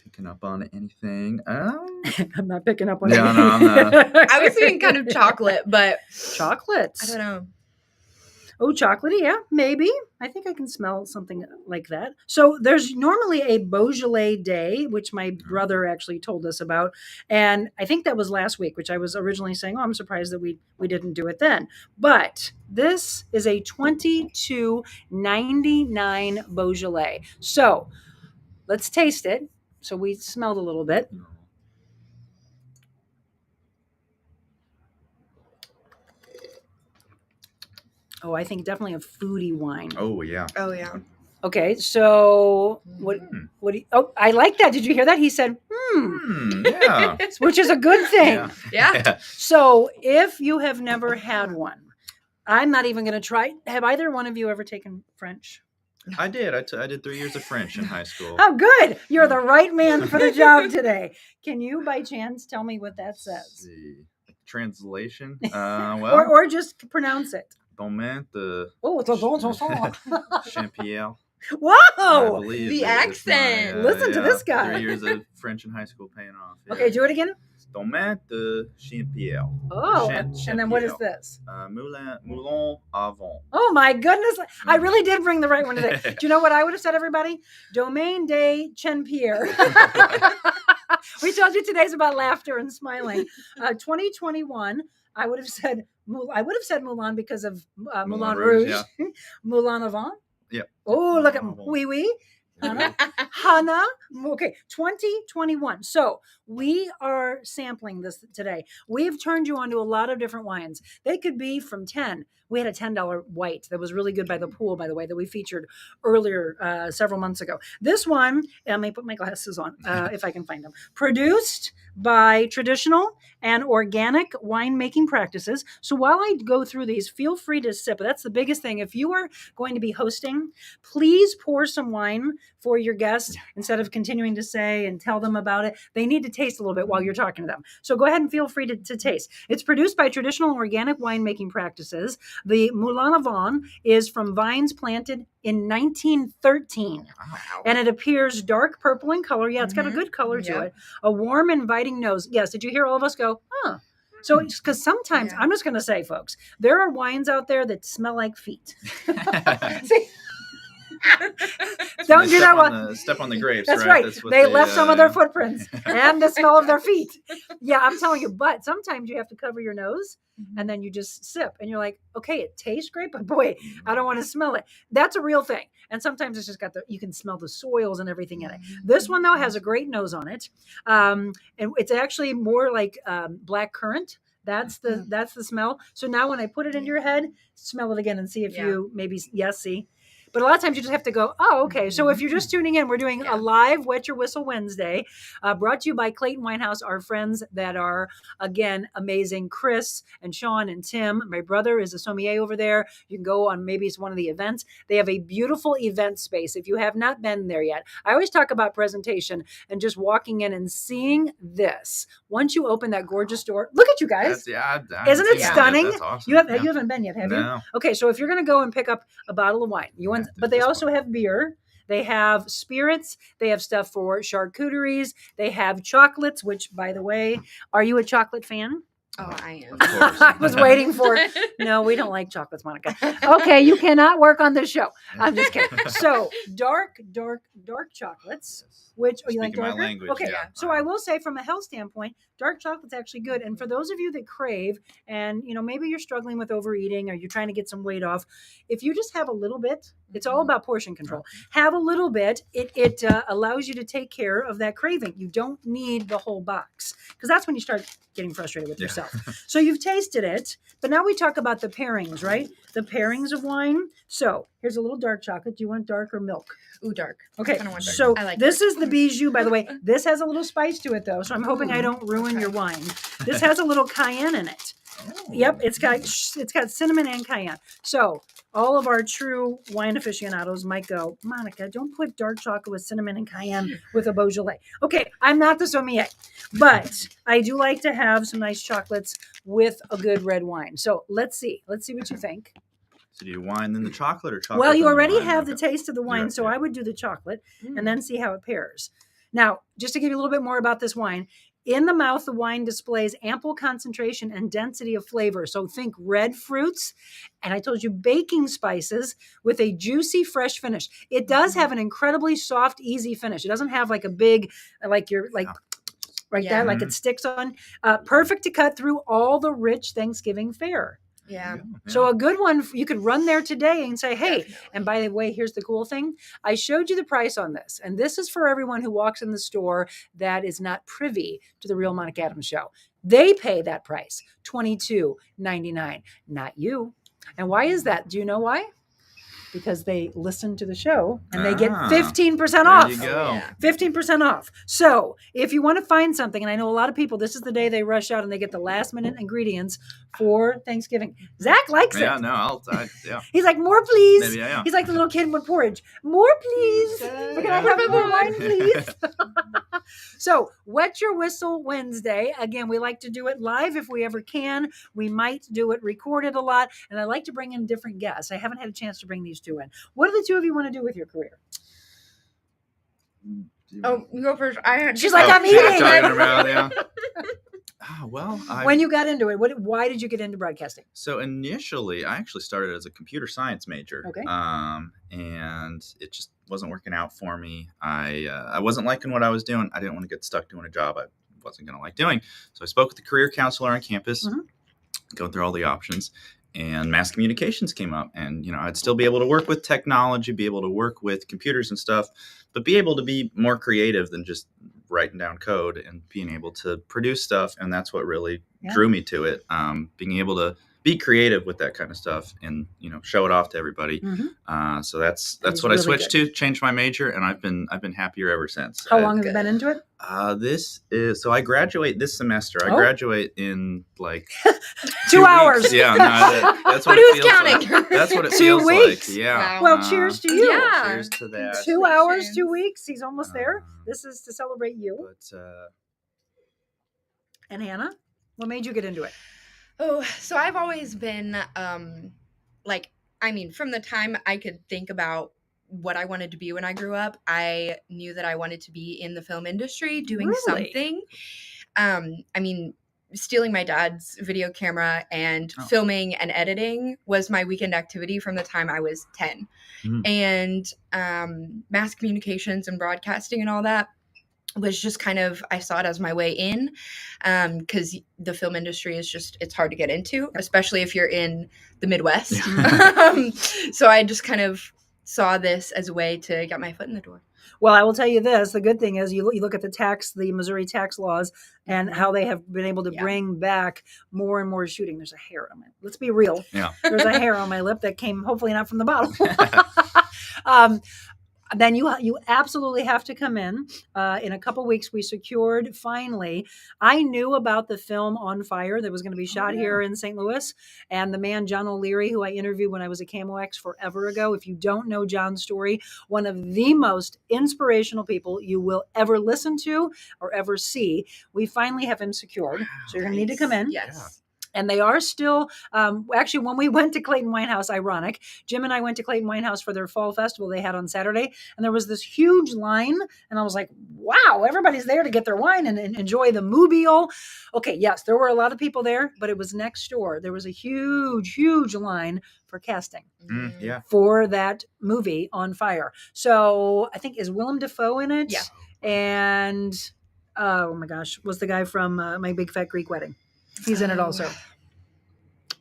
Picking up on anything? I'm not picking up on anything. No, I'm not. I was thinking kind of chocolate, but chocolates. I don't know. Oh, chocolatey, yeah, maybe. I think I can smell something like that. So there's normally a Beaujolais day, which my brother actually told us about. And I think that was last week, which I was originally saying, I'm surprised that we didn't do it then. But this is a $22.99 Beaujolais. So let's taste it. So we smelled a little bit. Oh, I think definitely a foodie wine. Oh, yeah. Oh, yeah. Okay, so what do you, I like that. Did you hear that? He said, yeah. Which is a good thing. Yeah. So if you have never had one, I'm not even going to try. Have either one of you ever taken French? I did. I did 3 years of French in high school. Oh, good. You're the right man for the job today. Can you, by chance, tell me what that says? Let's see. Translation? Well, or just pronounce it. Domaine de Champiel. Wow! The accent. Listen to this guy. 3 years of French in high school paying off. Yeah. Okay, do it again. Domaine de Champiel. Oh, and then what is this? Moulin Avant. Oh my goodness! I really did bring the right one today. Do you know what I would have said, everybody? Domaine de Chenpierre. We told you today's about laughter and smiling. 2021. I would have said Moulin because of Moulin Rouge. Yeah. Moulin Avant. Yeah. Oh, look at oui. Hannah. Okay, 2021. So we are sampling this today. We've turned you on to a lot of different wines. They could be from 10. We had a $10 white that was really good by the pool, by the way, that we featured earlier several months ago. This one, let me put my glasses on if I can find them. Produced by traditional and organic winemaking practices. So while I go through these, feel free to sip. That's the biggest thing. If you are going to be hosting, please pour some wine for your guests instead of continuing to say and tell them about it. They need to taste a little bit while you're talking to them. So go ahead and feel free to taste. It's produced by traditional and organic winemaking practices. The Moulin Avant is from vines planted in 1913. Wow. And it appears dark purple in color. Yeah, it's got a good color to it. A warm, inviting nose. Yes, did you hear all of us go, huh? So, because sometimes, I'm just going to say, folks, there are wines out there that smell like feet. See? Don't do that one. Step on the grapes. That's right. That's they left some of their footprints and the smell of their feet. Yeah, I'm telling you. But sometimes you have to cover your nose and then you just sip and you're like, okay, it tastes great, but boy, I don't want to smell it. That's a real thing. And sometimes it's just got you can smell the soils and everything in it. This one though has a great nose on it. And it's actually more like black currant That's the smell. So now when I put it in your head, smell it again and see if you maybe, yes, see. But a lot of times you just have to go, oh, okay. So if you're just tuning in, we're doing a live Wet Your Whistle Wednesday, brought to you by Clayton Winehouse, our friends that are, again, amazing. Chris and Sean and Tim. My brother is a sommelier over there. You can go on, maybe it's one of the events. They have a beautiful event space. If you have not been there yet, I always talk about presentation and just walking in and seeing this. Once you open that gorgeous door, look at you guys. Isn't it stunning? That's awesome. You haven't been yet, have you? No. Okay, so if you're going to go and pick up a bottle of wine, but they also have beer. They have spirits. They have stuff for charcuteries. They have chocolates, which, by the way, are you a chocolate fan? Oh, I am. Of course. I was waiting for no, we don't like chocolates, Monica. Okay, you cannot work on this show. I'm just kidding. So dark chocolates, which you like darker? My language, okay, so I will say from a health standpoint, dark chocolate's actually good. And for those of you that crave, and maybe you're struggling with overeating or you're trying to get some weight off, if you just have a little bit, it's all about portion control. Have a little bit. It allows you to take care of that craving. You don't need the whole box, because that's when you start getting frustrated with yourself. So you've tasted it, but now we talk about the pairings, right? The pairings of wine. So here's a little dark chocolate. Do you want dark or milk? Ooh, dark. Okay, I don't want dark. so I like this dark. is the Bijou, by the way. This has a little spice to it, though, so I'm hoping I don't ruin your wine. This has a little cayenne in it. Yep, it's got cinnamon and cayenne. So all of our true wine aficionados might go, Monica, don't put dark chocolate with cinnamon and cayenne with a Beaujolais. Okay, I'm not the sommelier, but I do like to have some nice chocolates with a good red wine. So let's see what you think. So do you wine then the chocolate or chocolate? Well, you then the already wine? have the taste of the wine, so I would do the chocolate and then see how it pairs. Now, just to give you a little bit more about this wine, in the mouth, the wine displays ample concentration and density of flavor. So think red fruits, and I told you baking spices with a juicy, fresh finish. It does have an incredibly soft, easy finish. It doesn't have like a big, like that, like it sticks on. Perfect to cut through all the rich Thanksgiving fare. Yeah. So a good one, you could run there today and say, hey, and by the way, here's the cool thing. I showed you the price on this. And this is for everyone who walks in the store that is not privy to the Real Monica Adams show. They pay that price, $22.99, not you. And why is that? Do you know why? Because they listen to the show and they get 15% off. There you go. 15% off. So if you want to find something, and I know a lot of people, this is the day they rush out and they get the last minute ingredients for Thanksgiving. Zach likes it. Yeah, no, He's like, more please. Maybe, yeah. He's like the little kid with porridge. More please. We're going to have more wine, please. So Wet Your Whistle Wednesday. Again, we like to do it live if we ever can. We might do it recorded a lot. And I like to bring in different guests. I haven't had a chance to bring these two in. What do the two of you want to do with your career? Oh, you go first. She's like, I'm eating. Well, when you got into it, why did you get into broadcasting? So initially, I actually started as a computer science major. Okay. And it just wasn't working out for me. I wasn't liking what I was doing. I didn't want to get stuck doing a job I wasn't going to like doing. So I spoke with the career counselor on campus, going through all the options, and mass communications came up. And, I'd still be able to work with technology, be able to work with computers and stuff, but be able to be more creative than just writing down code and being able to produce stuff. And that's what really drew me to it. Being able to be creative with that kind of stuff and, show it off to everybody. So that's what really I switched to, changed my major, and I've been happier ever since. How long have you been into it? So I graduate this semester. I graduate in like 2 hours. Yeah, no, that's what it feels counting? like. That's what it 2 feels weeks? like. Yeah. Well, cheers to you. Yeah. Cheers to that. 2 hours, 2 weeks. He's almost there. This is to celebrate you. But and Hannah, what made you get into it? Oh, so I've always been from the time I could think about what I wanted to be when I grew up, I knew that I wanted to be in the film industry doing something. Stealing my dad's video camera and filming and editing was my weekend activity from the time I was 10. And mass communications and broadcasting and all that was just kind of, I saw it as my way in, because the film industry is it's hard to get into, especially if you're in the Midwest. So I just kind of saw this as a way to get my foot in the door. Well, I will tell you this. The good thing is you look at the Missouri tax laws and how they have been able to bring back more and more shooting. There's a hair on my, let's be real. Yeah. There's a hair on my lip that came hopefully not from the bottle. Then you absolutely have to come in. In a couple weeks, we secured finally. I knew about the film On Fire that was going to be shot here in St. Louis, and the man John O'Leary, who I interviewed when I was at CamoX forever ago. If you don't know John's story, one of the most inspirational people you will ever listen to or ever see. We finally have him secured, so you're going to need to come in. Yes. Yeah. And they are still, actually, when we went to Clayton Winehouse, ironic, Jim and I went to Clayton Winehouse for their fall festival they had on Saturday, and there was this huge line, and I was like, wow, everybody's there to get their wine and enjoy the mobile. Okay, yes, there were a lot of people there, but it was next door. There was a huge, huge line for casting Yeah. for that movie On Fire. So I think, is Willem Dafoe in it? Yeah. And, oh my gosh, was the guy from My Big Fat Greek Wedding. He's in it also.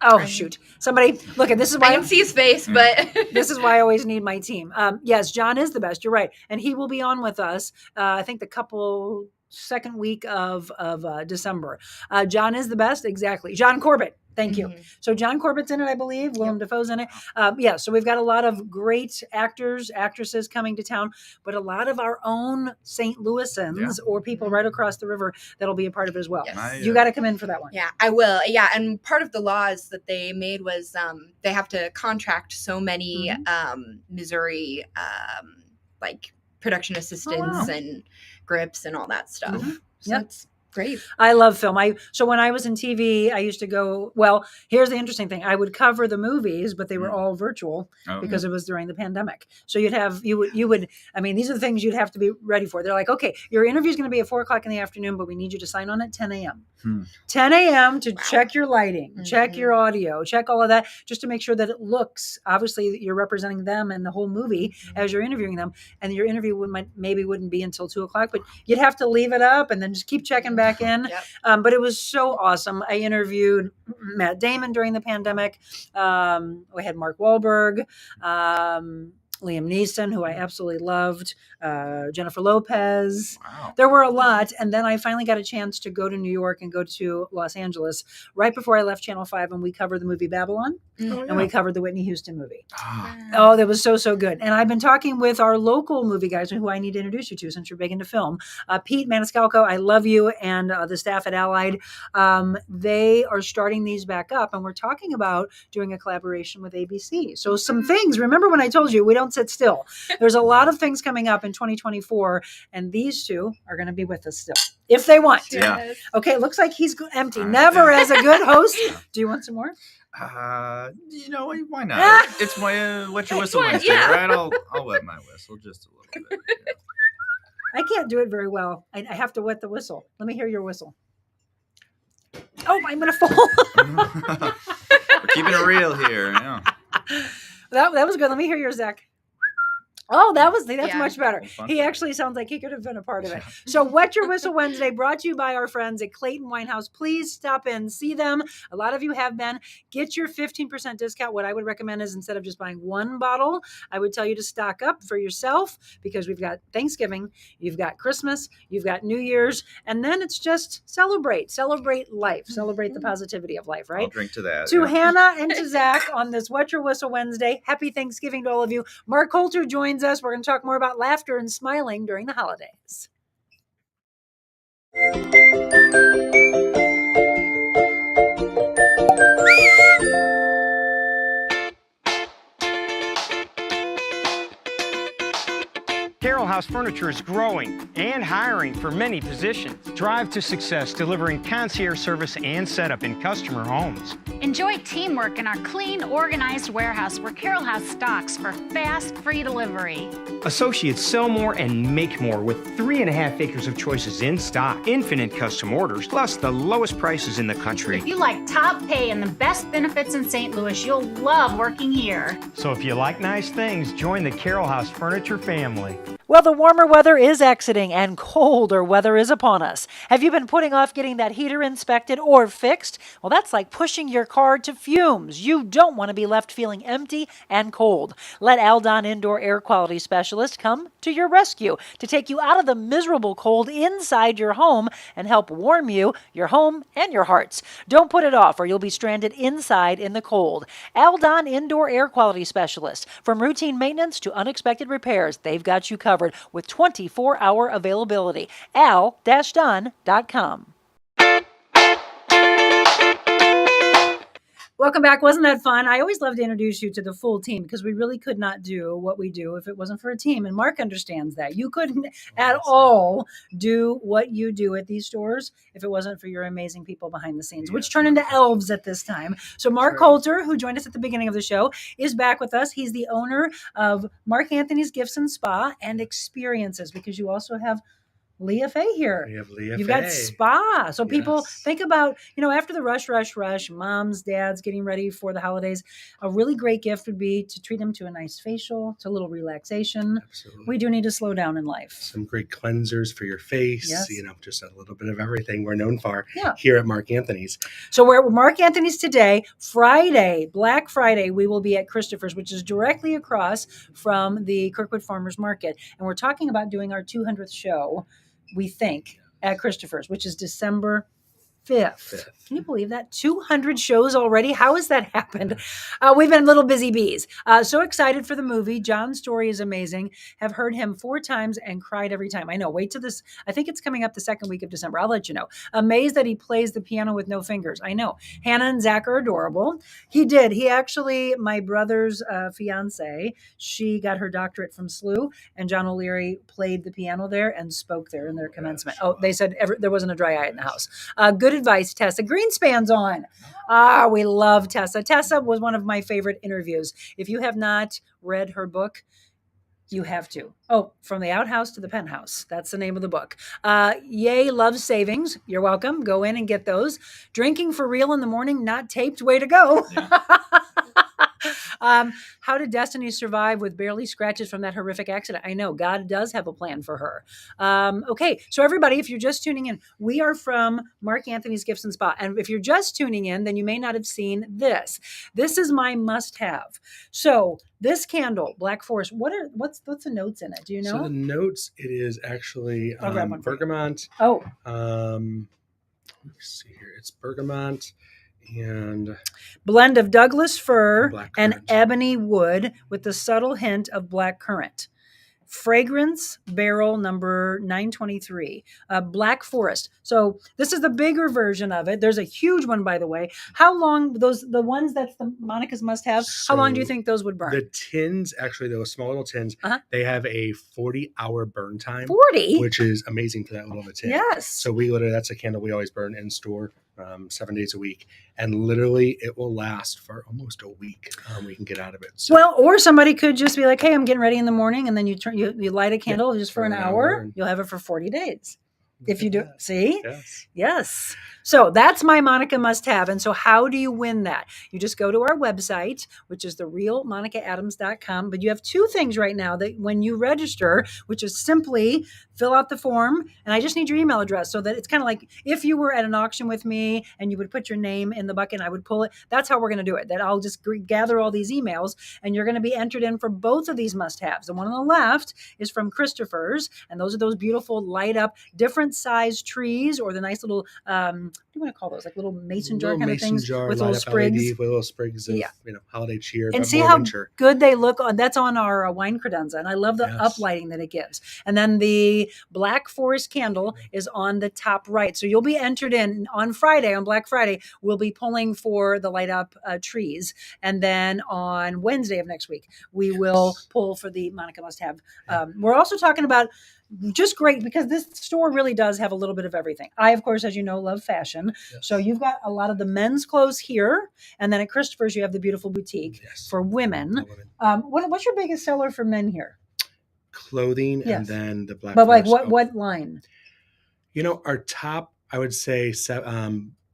Oh, shoot. Somebody, look, at this is why I can see his face, but this is why I always need my team. Yes, John is the best. You're right. And he will be on with us, I think the second week of December. John is the best. Exactly. John Corbett. Thank you. So John Corbett's in it, I believe. Willem Dafoe's in it. Yeah, so we've got a lot of great actors, actresses coming to town, but a lot of our own St. Louisans or people right across the river that'll be a part of it as well. Yes. You got to come in for that one. Yeah, I will. Yeah, and part of the laws that they made was they have to contract so many Missouri like production assistants and grips and all that stuff. So it's great. I love film. So when I was in TV, I used to go, well, here's the interesting thing. I would cover the movies, but they were all virtual because it was during the pandemic. So you would, I mean, these are the things you'd have to be ready for. They're like, okay, your interview is going to be at 4:00 in the afternoon, but we need you to sign on at 10 a.m. 10 a.m. to check your lighting, check your audio, check all of that, just to make sure that it looks, obviously you're representing them and the whole movie as you're interviewing them. And your interview wouldn't be until 2:00, but you'd have to leave it up and then just keep checking back in. But it was so awesome. I interviewed Matt Damon during the pandemic. We had Mark Wahlberg, Liam Neeson, who I absolutely loved, Jennifer Lopez. Wow. There were a lot. And then I finally got a chance to go to New York and go to Los Angeles right before I left Channel 5, and we covered the movie Babylon, and we covered the Whitney Houston movie. Oh, that was so, so good. And I've been talking with our local movie guys who I need to introduce you to since you're big into film. Pete Maniscalco, I love you, and the staff at Allied. They are starting these back up, and we're talking about doing a collaboration with ABC. So some things, remember when I told you we don't sit still. There's a lot of things coming up in 2024, and these two are going to be with us still, if they want to. Yeah. Okay, it looks like he's empty. Never as a good host. Do you want some more? Why not? It's my wet your whistle Wednesday, right? I'll wet my whistle just a little bit. I can't do it very well. I have to wet the whistle. Let me hear your whistle. Oh, I'm going to fall. We're keeping it real here. Yeah. That was good. Let me hear yours, Zach. Oh, that's much better. He actually sounds like he could have been a part of it. So Wet Your Whistle Wednesday brought to you by our friends at Clayton Winehouse. Please stop in, see them. A lot of you have been. Get your 15% discount. What I would recommend is instead of just buying one bottle, I would tell you to stock up for yourself, because we've got Thanksgiving, you've got Christmas, you've got New Year's, and then it's just celebrate life, celebrate the positivity of life, right? I'll drink to that. To Hannah and to Zach on this Wet Your Whistle Wednesday. Happy Thanksgiving to all of you. Mark Coulter joins us. We're going to talk more about laughter and smiling during the holidays. Carroll House Furniture is growing and hiring for many positions. Drive to success, delivering concierge service and setup in customer homes. Enjoy teamwork in our clean, organized warehouse where Carroll House stocks for fast, free delivery. Associates sell more and make more with 3.5 acres of choices in stock, infinite custom orders, plus the lowest prices in the country. If you like top pay and the best benefits in St. Louis, you'll love working here. So if you like nice things, join the Carroll House Furniture family. Well, the warmer weather is exiting and colder weather is upon us. Have you been putting off getting that heater inspected or fixed? Well, that's like pushing your car to fumes. You don't want to be left feeling empty and cold. Let Aldon Indoor Air Quality Specialist come to your rescue to take you out of the miserable cold inside your home and help warm you, your home, and your hearts. Don't put it off or you'll be stranded inside in the cold. Aldon Indoor Air Quality Specialist. From routine maintenance to unexpected repairs, they've got you covered with 24-hour availability. al-don.com. Welcome back. Wasn't that fun? I always love to introduce you to the full team because we really could not do what we do if it wasn't for a team. And Mark understands that. You couldn't at all do what you do at these stores if it wasn't for your amazing people behind the scenes, which turn into elves at this time. So Mark Coulter, who joined us at the beginning of the show, is back with us. He's the owner of Mark Anthony's Gifts and Spa and Experiences, because you also have Leah Faye here. We have Leah You've Faye. got spa. So people Yes. think about, after the rush, moms, dads getting ready for the holidays, a really great gift would be to treat them to a nice facial, to a little relaxation. Absolutely. We do need to slow down in life. Some great cleansers for your face, Yes. Just a little bit of everything we're known for Yeah. here at Mark Anthony's. So we're at Mark Anthony's today, Friday, Black Friday. We will be at Christopher's, which is directly across from the Kirkwood Farmers Market. And we're talking about doing our 200th show, we think, at Christopher's, which is December 5th. Can you believe that? 200 shows already? How has that happened? We've been little busy bees. So excited for the movie. John's story is amazing. Have heard him 4 times and cried every time. I know. Wait till this. I think it's coming up the second week of December. I'll let you know. Amazed that he plays the piano with no fingers. I know. Hannah and Zach are adorable. He did. He actually, my brother's fiance, she got her doctorate from SLU, and John O'Leary played the piano there and spoke there in their commencement. Oh, they said there wasn't a dry eye in the house. Good advice, Tessa. Greenspan's on. We love Tessa. Tessa was one of my favorite interviews. If you have not read her book, you have to. Oh, From the Outhouse to the Penthouse. That's the name of the book. Yay, Love Savings. You're welcome. Go in and get those. Drinking for real in the morning, not taped. Way to go. How did Destiny survive with barely scratches from that horrific accident? I know God does have a plan for her. Okay, so everybody, if you're just tuning in, we are from Mark Anthony's Gifts and Spa. And if you're just tuning in, then you may not have seen this. This is my must-have. So this candle, Black Forest, what's the notes in it? Do you know? So the notes, it is actually I'll grab one for you. bergamot. Oh. Let me see here. It's bergamot and blend of Douglas fir black and currant. ebony wood with the subtle hint of black currant. Fragrance barrel number 923, Black Forest. So this is the bigger version of it. There's a huge one, by the way. How long the ones that the Monica's must have? How long do you think those would burn? The tins, actually, those small little tins, they have a 40-hour burn time. 40, which is amazing for that little of a tin. Yes. So that's a candle we always burn in store 7 days a week, and literally it will last for almost a week. We can get out of it. So, well, or somebody could just be like, "Hey, I'm getting ready in the morning," and then you light a candle just for an hour. You'll have it for 40 days. If you do, see? Yes. So that's my Monica must-have. And so how do you win that? You just go to our website, which is TheRealMonicaAdams.com. But you have 2 things right now that when you register, which is simply fill out the form, and I just need your email address so that it's kind of like if you were at an auction with me and you would put your name in the bucket and I would pull it. That's how we're going to do it. That I'll just gather all these emails, and you're going to be entered in for both of these must-haves. The one on the left is from Christopher's, and those are those beautiful light up different size trees, or the nice little what do you want to call those, like little mason jar kind of things with little sprigs, LED, with little sprigs of holiday cheer, and but see more how winter. Good they look on. That's on our wine credenza, and I love the uplighting that it gives. And then the Black Forest candle is on the top right, so you'll be entered in on Friday. On Black Friday, we'll be pulling for the light up trees, and then on Wednesday of next week we will pull for the Monica must have. We're also talking about just great, because this store really does have a little bit of everything. I, of course, as you know, love fashion. So you've got a lot of the men's clothes here. And then at Christopher's, you have the beautiful boutique for women. What's your biggest seller for men here? Clothing, and then the Black But like Forest. what line? Our top, I would say,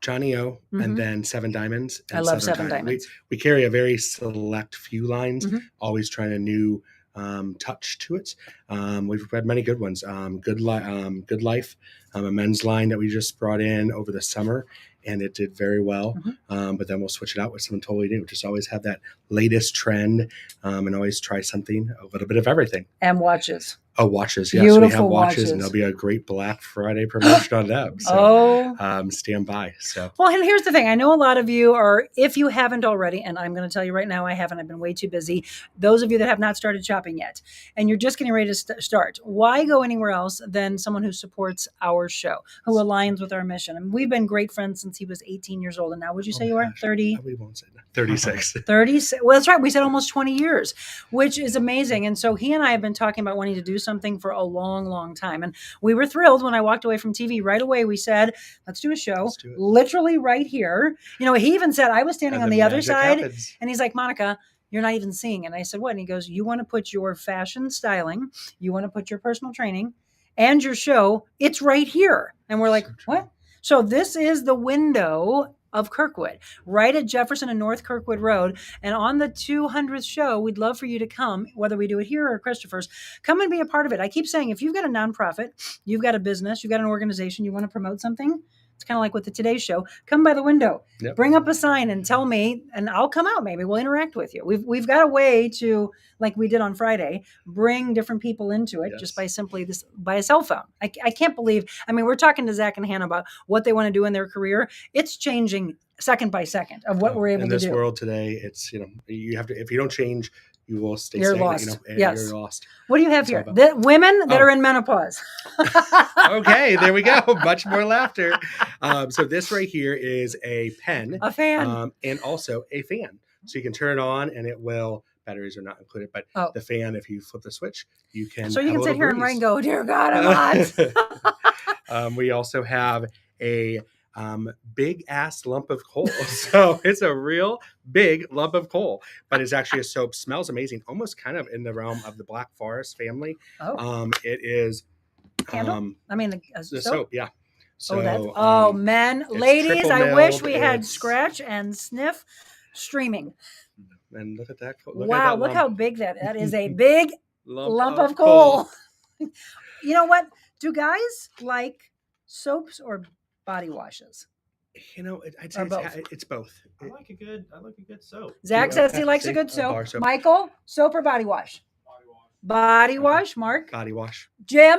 Johnny O, and then Seven Diamonds. And I love Seven Diamonds. We carry a very select few lines, always trying to new touch to it. We've had many good ones. Good Life, a men's line that we just brought in over the summer, and it did very well. But then we'll switch it out with something totally new. Just always have that latest trend, and always try something, a little bit of everything. And watches. Oh, watches. Yes, Beautiful we have watches, and watches. there'll be a great Black Friday promotion on them. So stand by. So, well, and here's the thing. I know a lot of you are, if you haven't already, and I'm going to tell you right now, I haven't. I've been way too busy. Those of you that have not started shopping yet, and you're just getting ready to start, why go anywhere else than someone who supports our show, who aligns with our mission? And we've been great friends since he was 18 years old. And now, would you say you are 30? We won't say that. 36. 36. Well, that's right. We said almost 20 years, which is amazing. And so he and I have been talking about wanting to do something for a long time. And we were thrilled when I walked away from TV. Right away, we said, let's do a show. Let's do it. Literally right here. You know, he even said, I was standing on the other side. Happens. And he's like, Monica, you're not even seeing it. And I said, what? And he goes, you want to put your fashion styling, you want to put your personal training and your show. It's right here. And we're like, what? So this is the window of Kirkwood, right at Jefferson and North Kirkwood Road. And on the 200th show, we'd love for you to come, whether we do it here or Christopher's, come and be a part of it. I keep saying, if you've got a nonprofit, you've got a business, you've got an organization, you want to promote something, it's kind of like with the Today Show, come by the window, bring up a sign and tell me, and I'll come out. Maybe we'll interact with you. We've got a way to, like we did on Friday, bring different people into it just by simply by a cell phone. I can't believe, I mean, we're talking to Zach and Hannah about what they want to do in their career. It's changing second by second of what we're able to do. In this world today, it's, you have to, if you don't change, you will stay You're stagnant, lost. And yes. you're lost. What do you have here? The women that are in menopause. Okay, there we go. Much more laughter. So this right here is a pen. A fan. And also a fan. So you can turn it on and it will, batteries are not included, but the fan, if you flip the switch, you can. So you can sit here and write and go, dear God, I'm hot. We also have a big ass lump of coal. So it's a real big lump of coal, but it's actually a soap. Smells amazing. Almost kind of in the realm of the Black Forest family. It is candle. I mean the soap. Yeah. So men, ladies, I wish we had scratch and sniff streaming. And look at that. Wow, look how big that is. A big lump of coal. You know what? Do guys like soaps or body washes? I'd say it's both. I like a good soap. Zach says he likes a good soap. Michael, soap or body wash? Body wash. Mark? Body wash. Jim?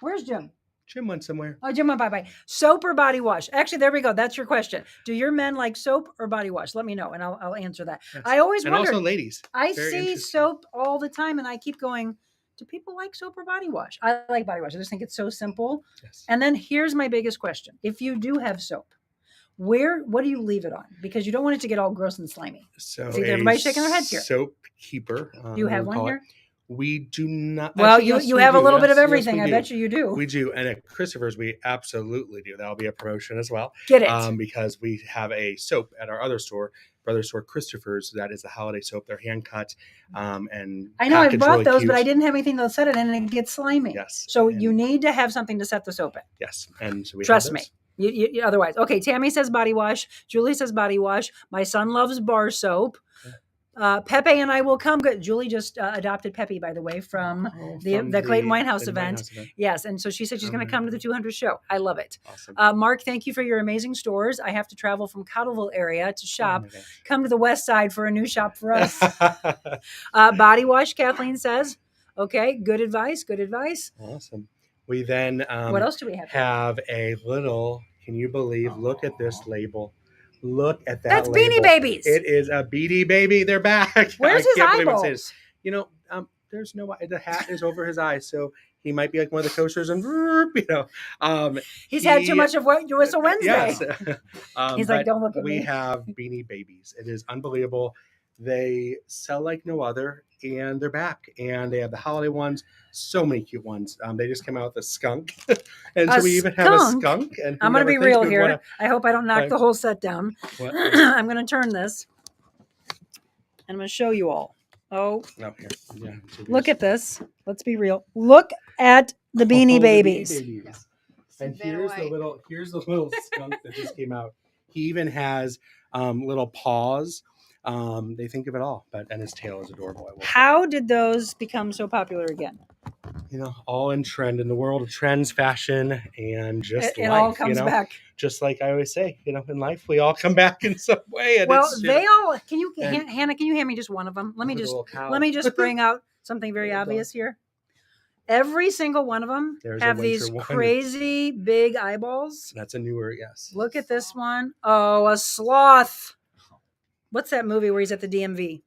Where's Jim? Jim went somewhere. Oh, Jim went bye-bye. Soap or body wash? Actually, there we go. That's your question. Do your men like soap or body wash? Let me know, and I'll answer that. Yes. I always wonder. And also ladies. I see soap all the time, and I keep going, do people like soap or body wash? I like body wash. I just think it's so simple. Yes. And then here's my biggest question. If you do have soap, what do you leave it on? Because you don't want it to get all gross and slimy. So everybody's shaking their heads here. Soap keeper. Do you have one here? We do not. Well, actually, you have a little bit of everything. I bet you do. We do. And at Christopher's, we absolutely do. That'll be a promotion as well. Get it. Because we have a soap at our other store, brother store, Christopher's. That is the holiday soap. They're hand cut. And I know I bought those, but I didn't have anything to set it in, and it gets slimy. Yes. So you need to have something to set the soap in. Yes. And so trust me. You otherwise. Okay. Tammy says body wash. Julie says body wash. My son loves bar soap. Pepe and I will come. Good. Julie just adopted Pepe, by the way, from the Clayton Winehouse event. Yes. And so she said she's going to come to the 200 show. I love it. Awesome. Mark, thank you for your amazing stores. I have to travel from Cottleville area to shop. Come to the west side for a new shop for us. Body wash, Kathleen says. Okay. Good advice. Good advice. Awesome. We then what else do we have? Have a little, can you believe, look at this label. Look at that. That's label. Beanie Babies. It is a Beanie Baby. They're back. Where's his eyeballs? There's no, the hat is over his eyes, so he might be like one of the coasters, and he's had too much of what you was a Wednesday. Yes. He's like, don't look at me. We have Beanie Babies. It is unbelievable. They sell like no other, and they're back. And they have the holiday ones. So many cute ones. They just came out with a skunk, and so we even have a skunk. And I'm going to be real here. I hope I don't knock the whole set down. I'm going to turn this, and I'm going to show you all. Oh, no, here. Yeah, look at this. Let's be real. Look at the Beanie Babies. And here's the little skunk that just came out. He even has little paws. They think of it all, and his tail is adorable. How did those become so popular again? All in trend in the world of trends, fashion, and just It life. all comes back. Just like I always say, in life we all come back in some way. And Well, it's, they all. Can you, and- Hannah? Can you hand me just one of them? Let me Little just bring out something very Little obvious here. Every single one of them have these crazy big eyeballs. That's a newer, yes. Look at this one. Oh, a sloth. What's that movie where he's at the DMV?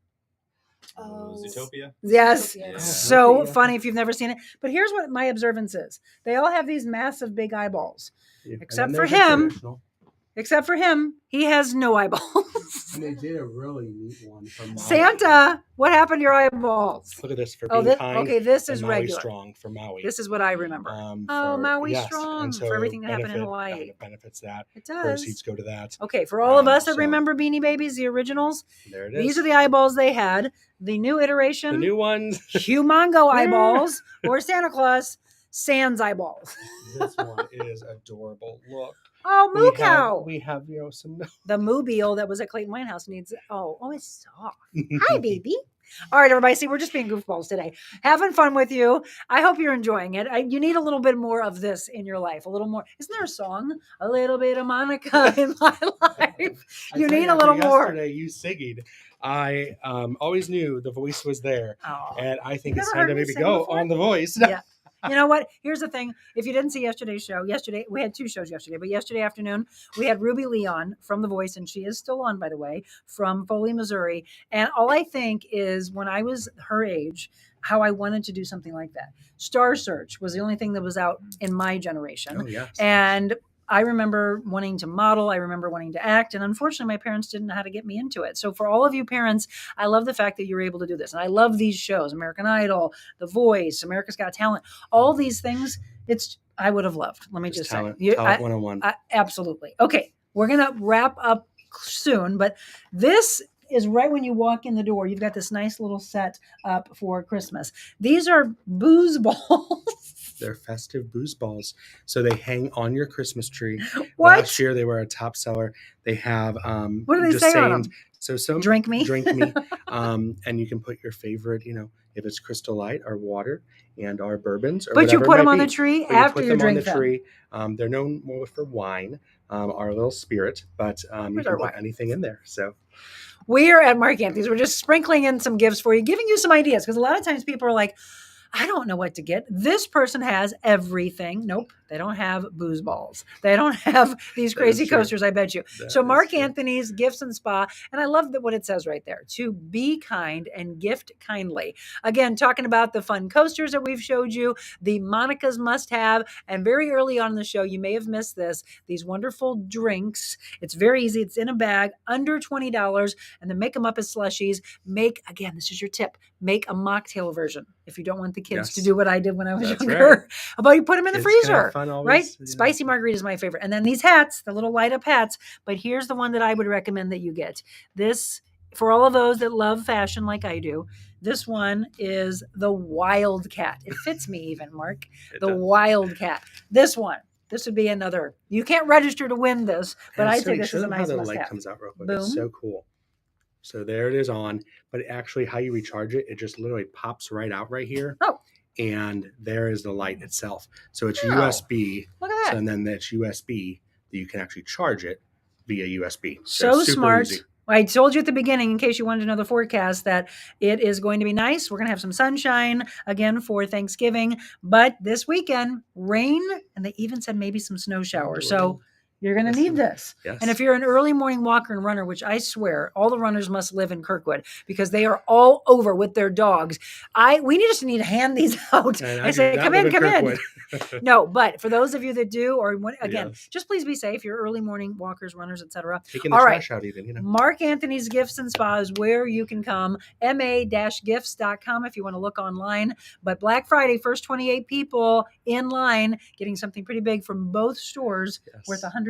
Zootopia? Yes. Yeah. So funny if you've never seen it. But here's what my observance is. They all have these massive big eyeballs. Yeah. Except And for then there's him. traditional. Except for him, he has no eyeballs. And they did a really neat one from Maui. Santa, what happened to your eyeballs? Look at this for being kind. Okay, this is and Maui regular. Strong for Maui. This is what I remember. Maui yes. Strong And so for everything that happened in benefit- Hawaii. It benefits that. It does. Proceeds go to that. Okay, for all of us that so- remember Beanie Babies, the originals, There it is. these are the eyeballs they had. The new iteration, The new ones. Humongo eyeballs, or Santa Claus, Sans eyeballs. This one is adorable. Look. Oh, moo cow. We have some. The mobile that was at Clayton Winehouse needs. Oh, it's soft. Hi, baby. All right, everybody. See, we're just being goofballs today, having fun with you. I hope you're enjoying it. You need a little bit more of this in your life. A little more. Isn't there a song? A little bit of Monica in my life. You need a little more. Yesterday, you singing. I always knew the voice was there, Oh. and I think You it's never time to heard me maybe sing go before? on The Voice. Yeah. You know what? Here's the thing. If you didn't see yesterday's show, we had 2 shows yesterday, but yesterday afternoon we had Ruby Leon from The Voice, and she is still on, by the way, from Foley, Missouri. And all I think is when I was her age, how I wanted to do something like that. Star Search was the only thing that was out in my generation. Oh, yes. And I remember wanting to model. I remember wanting to act. And unfortunately, my parents didn't know how to get me into it. So for all of you parents, I love the fact that you're able to do this. And I love these shows, American Idol, The Voice, America's Got Talent, all these things. I would have loved. Let me just say. Talent 101. Absolutely. Okay. We're going to wrap up soon, but this is right when you walk in the door. You've got this nice little set up for Christmas. These are booze balls. They're festive booze balls. So they hang on your Christmas tree. What? Last year they were a top seller. They have what do they just say saying, on them? So Drink me. Drink me. And you can put your favorite, if it's Crystal Light or water and our bourbons. Or but you whatever put it them might on the be. tree But after you you put them drink on the them. tree. They're known more for wine, our little spirit, but you Where's can our put wine? anything in there. So We're at Mark Anthony's. We're just sprinkling in some gifts for you, giving you some ideas. Because a lot of times people are like, I don't know what to get. This person has everything. Nope. They don't have booze balls. They don't have these crazy true. coasters, I bet you. That So is Mark true. Anthony's Gifts and Spa. And I love what it says right there. To be kind and gift kindly. Again, talking about the fun coasters that we've showed you, the Monica's must have. And very early on in the show, you may have missed this, these wonderful drinks. It's very easy. It's in a bag, under $20. And then make them up as slushies. Again, this is your tip. Make a mocktail version if you don't want the kids to Yes. do what I did when I was That's younger. right. How about you put them in the Kids can have freezer? fun always, Right? Spicy margarita is my favorite. And then these hats, the little light up hats. But here's the one that I would recommend that you get. This, for all of those that love fashion like I do, this one is the Wildcat. It fits me even, Mark. It The does. Wildcat. This one. This would be another. You can't register to win this, but And I so think you this show is a them nice how the must light have. comes out real quick. Boom. It's so cool. So there it is on, but actually how you recharge it, it just literally pops right out right here. Oh. And there is the light itself. So it's Oh. USB. Look at that. So, and then that's USB that you can actually charge it via USB. So super smart. easy. I told you at the beginning, in case you wanted to know the forecast, that it is going to be nice. We're going to have some sunshine again for Thanksgiving, but this weekend, rain, and they even said maybe some snow showers. So you're going to Yes. need this. Yes. And if you're an early morning walker and runner, which I swear all the runners must live in Kirkwood because they are all over with their dogs. We just need to hand these out. And I do say, not come live in, come in. Kirkwood. No, but for those of you that do, or again, Yes. just please be safe. You're early morning walkers, runners, etc. Taking the All right. trash out even, Mark Anthony's Gifts and Spa is where you can come. ma-gifts.com if you want to look online. But Black Friday, first 28 people in line, getting something pretty big from both stores, Yes. worth $100.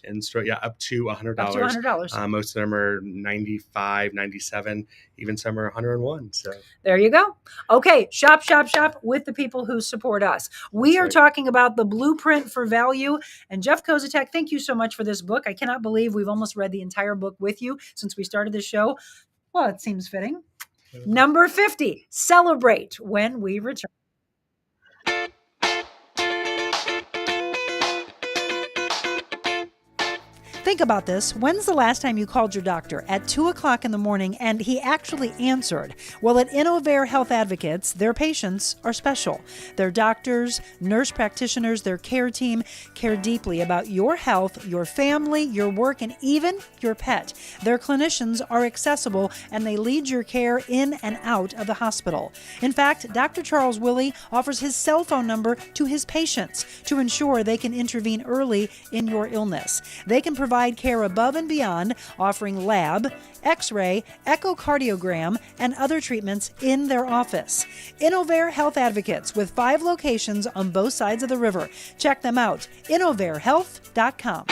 And up to $100. Up to $100. Most of them are 95, 97, even some are 101. So There you go. Okay, shop with the people who support us. We are right. talking about the blueprint for value. And Jeff Kozatek, thank you so much for this book. I cannot believe we've almost read the entire book with you since we started the show. Well, it seems fitting. Number 50, celebrate when we return. Think about this. When's the last time you called your doctor at 2 o'clock in the morning and he actually answered? Well, at Innovair Health Advocates, their patients are special. Their doctors, nurse practitioners, their care team care deeply about your health, your family, your work, and even your pet. Their clinicians are accessible and they lead your care in and out of the hospital. In fact, Dr. Charles Willie offers his cell phone number to his patients to ensure they can intervene early in your illness. They can provide care above and beyond, offering lab, x-ray, echocardiogram, and other treatments in their office. Innovair Health Advocates with 5 locations on both sides of the river. Check them out, innovairhealth.com.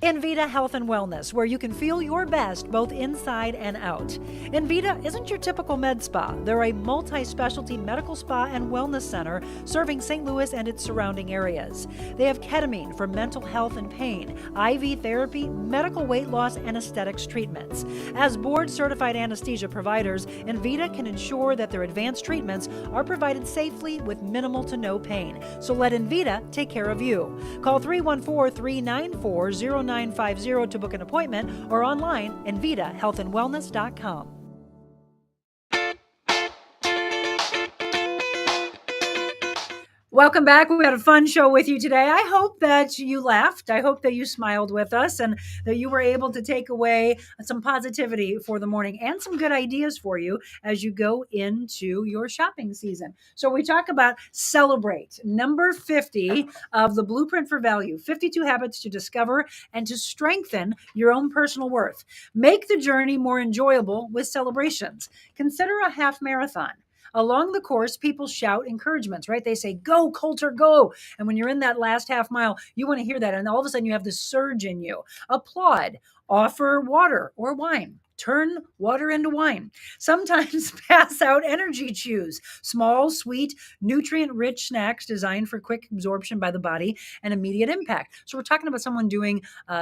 Envita Health and Wellness, where you can feel your best both inside and out. Envita isn't your typical med spa. They're a multi-specialty medical spa and wellness center serving St. Louis and its surrounding areas. They have ketamine for mental health and pain, IV therapy, medical weight loss, and aesthetics treatments. As board-certified anesthesia providers, Envita can ensure that their advanced treatments are provided safely with minimal to no pain. So let Envita take care of you. Call 314-394-0950 to book an appointment or online envitahealthandwellness.com. Welcome back. We had a fun show with you today. I hope that you laughed. I hope that you smiled with us and that you were able to take away some positivity for the morning and some good ideas for you as you go into your shopping season. So we talk about celebrate. Number 50 of the Blueprint for Value, 52 habits to discover and to strengthen your own personal worth. Make the journey more enjoyable with celebrations. Consider a half marathon. Along the course, people shout encouragements, right? They say, go, Coulter, go. And when you're in that last half mile, you want to hear that. And all of a sudden you have this surge in you. Applaud, offer water or wine. Turn water into wine. Sometimes pass out energy chews, small, sweet, nutrient-rich snacks designed for quick absorption by the body and immediate impact. So we're talking about someone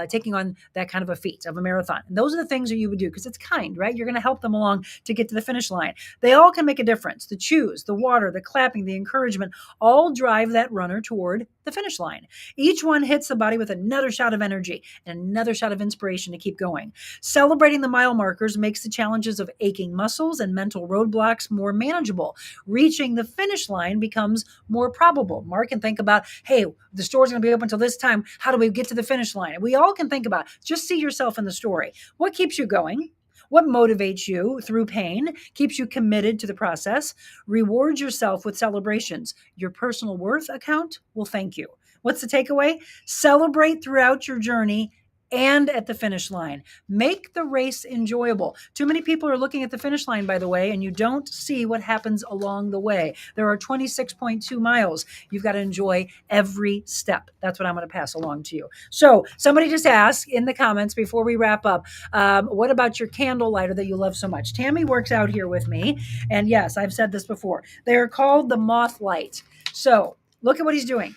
taking on that kind of a feat of a marathon. And those are the things that you would do because it's kind, right? You're going to help them along to get to the finish line. They all can make a difference. The chews, the water, the clapping, the encouragement, all drive that runner toward the finish line. Each one hits the body with another shot of energy and another shot of inspiration to keep going. Celebrating the mile markers makes the challenges of aching muscles and mental roadblocks more manageable. Reaching the finish line becomes more probable. Mark can think about, hey, the store's going to be open until this time. How do we get to the finish line? And we all can think about, just see yourself in the story. What keeps you going? What motivates you through pain, keeps you committed to the process? Reward yourself with celebrations. Your personal worth account will thank you. What's the takeaway? Celebrate throughout your journey and at the finish line. Make the race enjoyable. Too many people are looking at the finish line, by the way, and you don't see what happens along the way. There are 26.2 miles. You've got to enjoy every step. That's what I'm going to pass along to you. So somebody just asked in the comments before we wrap up, what about your candle lighter that you love so much? Tammy works out here with me. And yes, I've said this before. They're called the Moth Light. So look at what he's doing.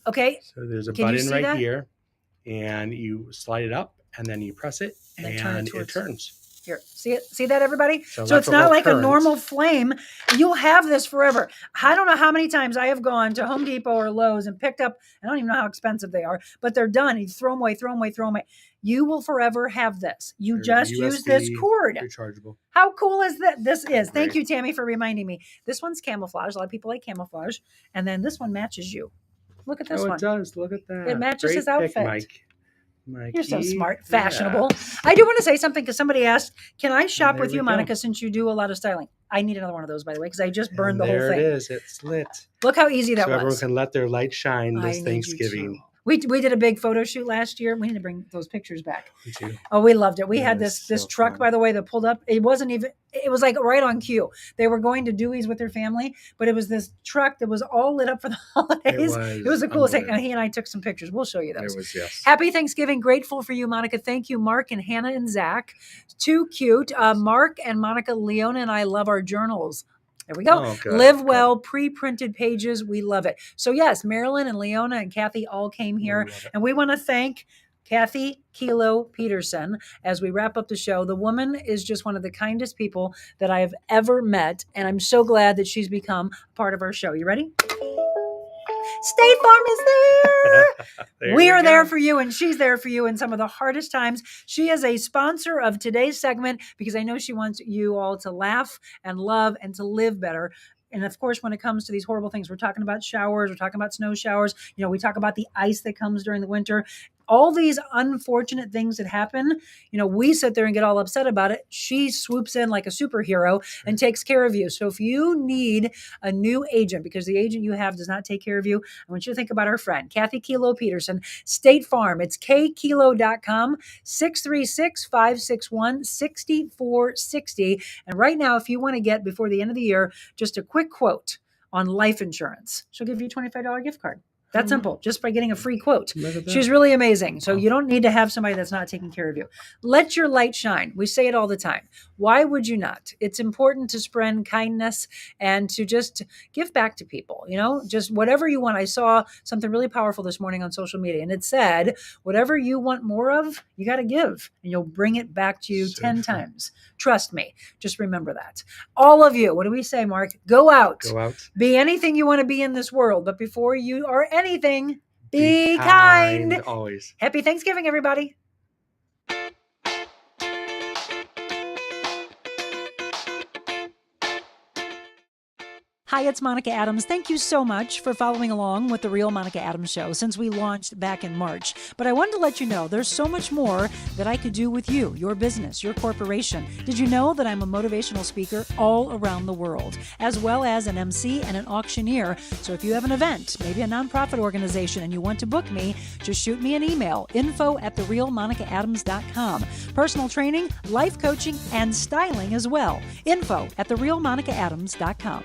Okay. So there's a button right here. And you slide it up and then you press it and it turns. Here, see it? See that, everybody? So it's not like a normal flame. You'll have this forever. I don't know how many times I have gone to Home Depot or Lowe's and picked up, I don't even know how expensive they are, but they're done. You throw them away, throw them away, throw them away. You will forever have this. You just use this cord. Rechargeable. How cool is that? This is. Thank you, Tammy, for reminding me. This one's camouflage. A lot of people like camouflage. And then this one matches you. Look at this one. Oh, it does. Look at that. It matches his outfit. Mike. You're so smart, fashionable. Yeah. I do want to say something because somebody asked, can I shop with you, Monica, since you do a lot of styling? I need another one of those, by the way, because I just burned the whole thing. There it is. It's lit. Look how easy that was. So everyone can let their light shine this Thanksgiving. We did a big photo shoot last year. We need to bring those pictures back. Me too. Oh, we loved it. We had this truck, by the way, that pulled up. It was like right on cue. They were going to Dewey's with their family, but it was this truck that was all lit up for the holidays. It was the coolest thing. And he and I took some pictures. We'll show you those. Yes. Happy Thanksgiving. Grateful for you, Monica. Thank you, Mark and Hannah and Zach. Too cute. Mark and Monica, Leona and I love our journals. There we go. Oh, Live Well, pre-printed pages. We love it. So yes, Marilyn and Leona and Kathy all came here. And we want to thank Kathy Kilo Peterson, as we wrap up the show. The woman is just one of the kindest people that I have ever met, and I'm so glad that she's become a part of our show. You ready? State Farm is there. We are there for you, and she's there for you in some of the hardest times. She is a sponsor of today's segment because I know she wants you all to laugh and love and to live better. And of course, when it comes to these horrible things, we're talking about showers, we're talking about snow showers. We talk about the ice that comes during the winter. All these unfortunate things that happen, we sit there and get all upset about it. She swoops in like a superhero and takes care of you. So if you need a new agent because the agent you have does not take care of you, I want you to think about our friend, Kathy Kilo Peterson, State Farm. It's kkilo.com, 636-561-6460. And right now, if you want to get, before the end of the year, just a quick quote on life insurance, she'll give you a $25 gift card. That's simple, just by getting a free quote. She's really amazing. So you don't need to have somebody that's not taking care of you. Let your light shine. We say it all the time. Why would you not? It's important to spread kindness and to just give back to people, just whatever you want. I saw something really powerful this morning on social media, and it said, whatever you want more of, you got to give, and you'll bring it back to you 10 times. Trust me. Just remember that. All of you, what do we say, Mark? Go out. Be anything you want to be in this world. But before you are anything, be kind. Always. Happy Thanksgiving, everybody. Hi, it's Monica Adams. Thank you so much for following along with The Real Monica Adams Show since we launched back in March. But I wanted to let you know there's so much more that I could do with you, your business, your corporation. Did you know that I'm a motivational speaker all around the world, as well as an MC and an auctioneer? So if you have an event, maybe a nonprofit organization, and you want to book me, just shoot me an email, info@TheRealMonicaAdams.com. Personal training, life coaching, and styling as well. Info@TheRealMonicaAdams.com.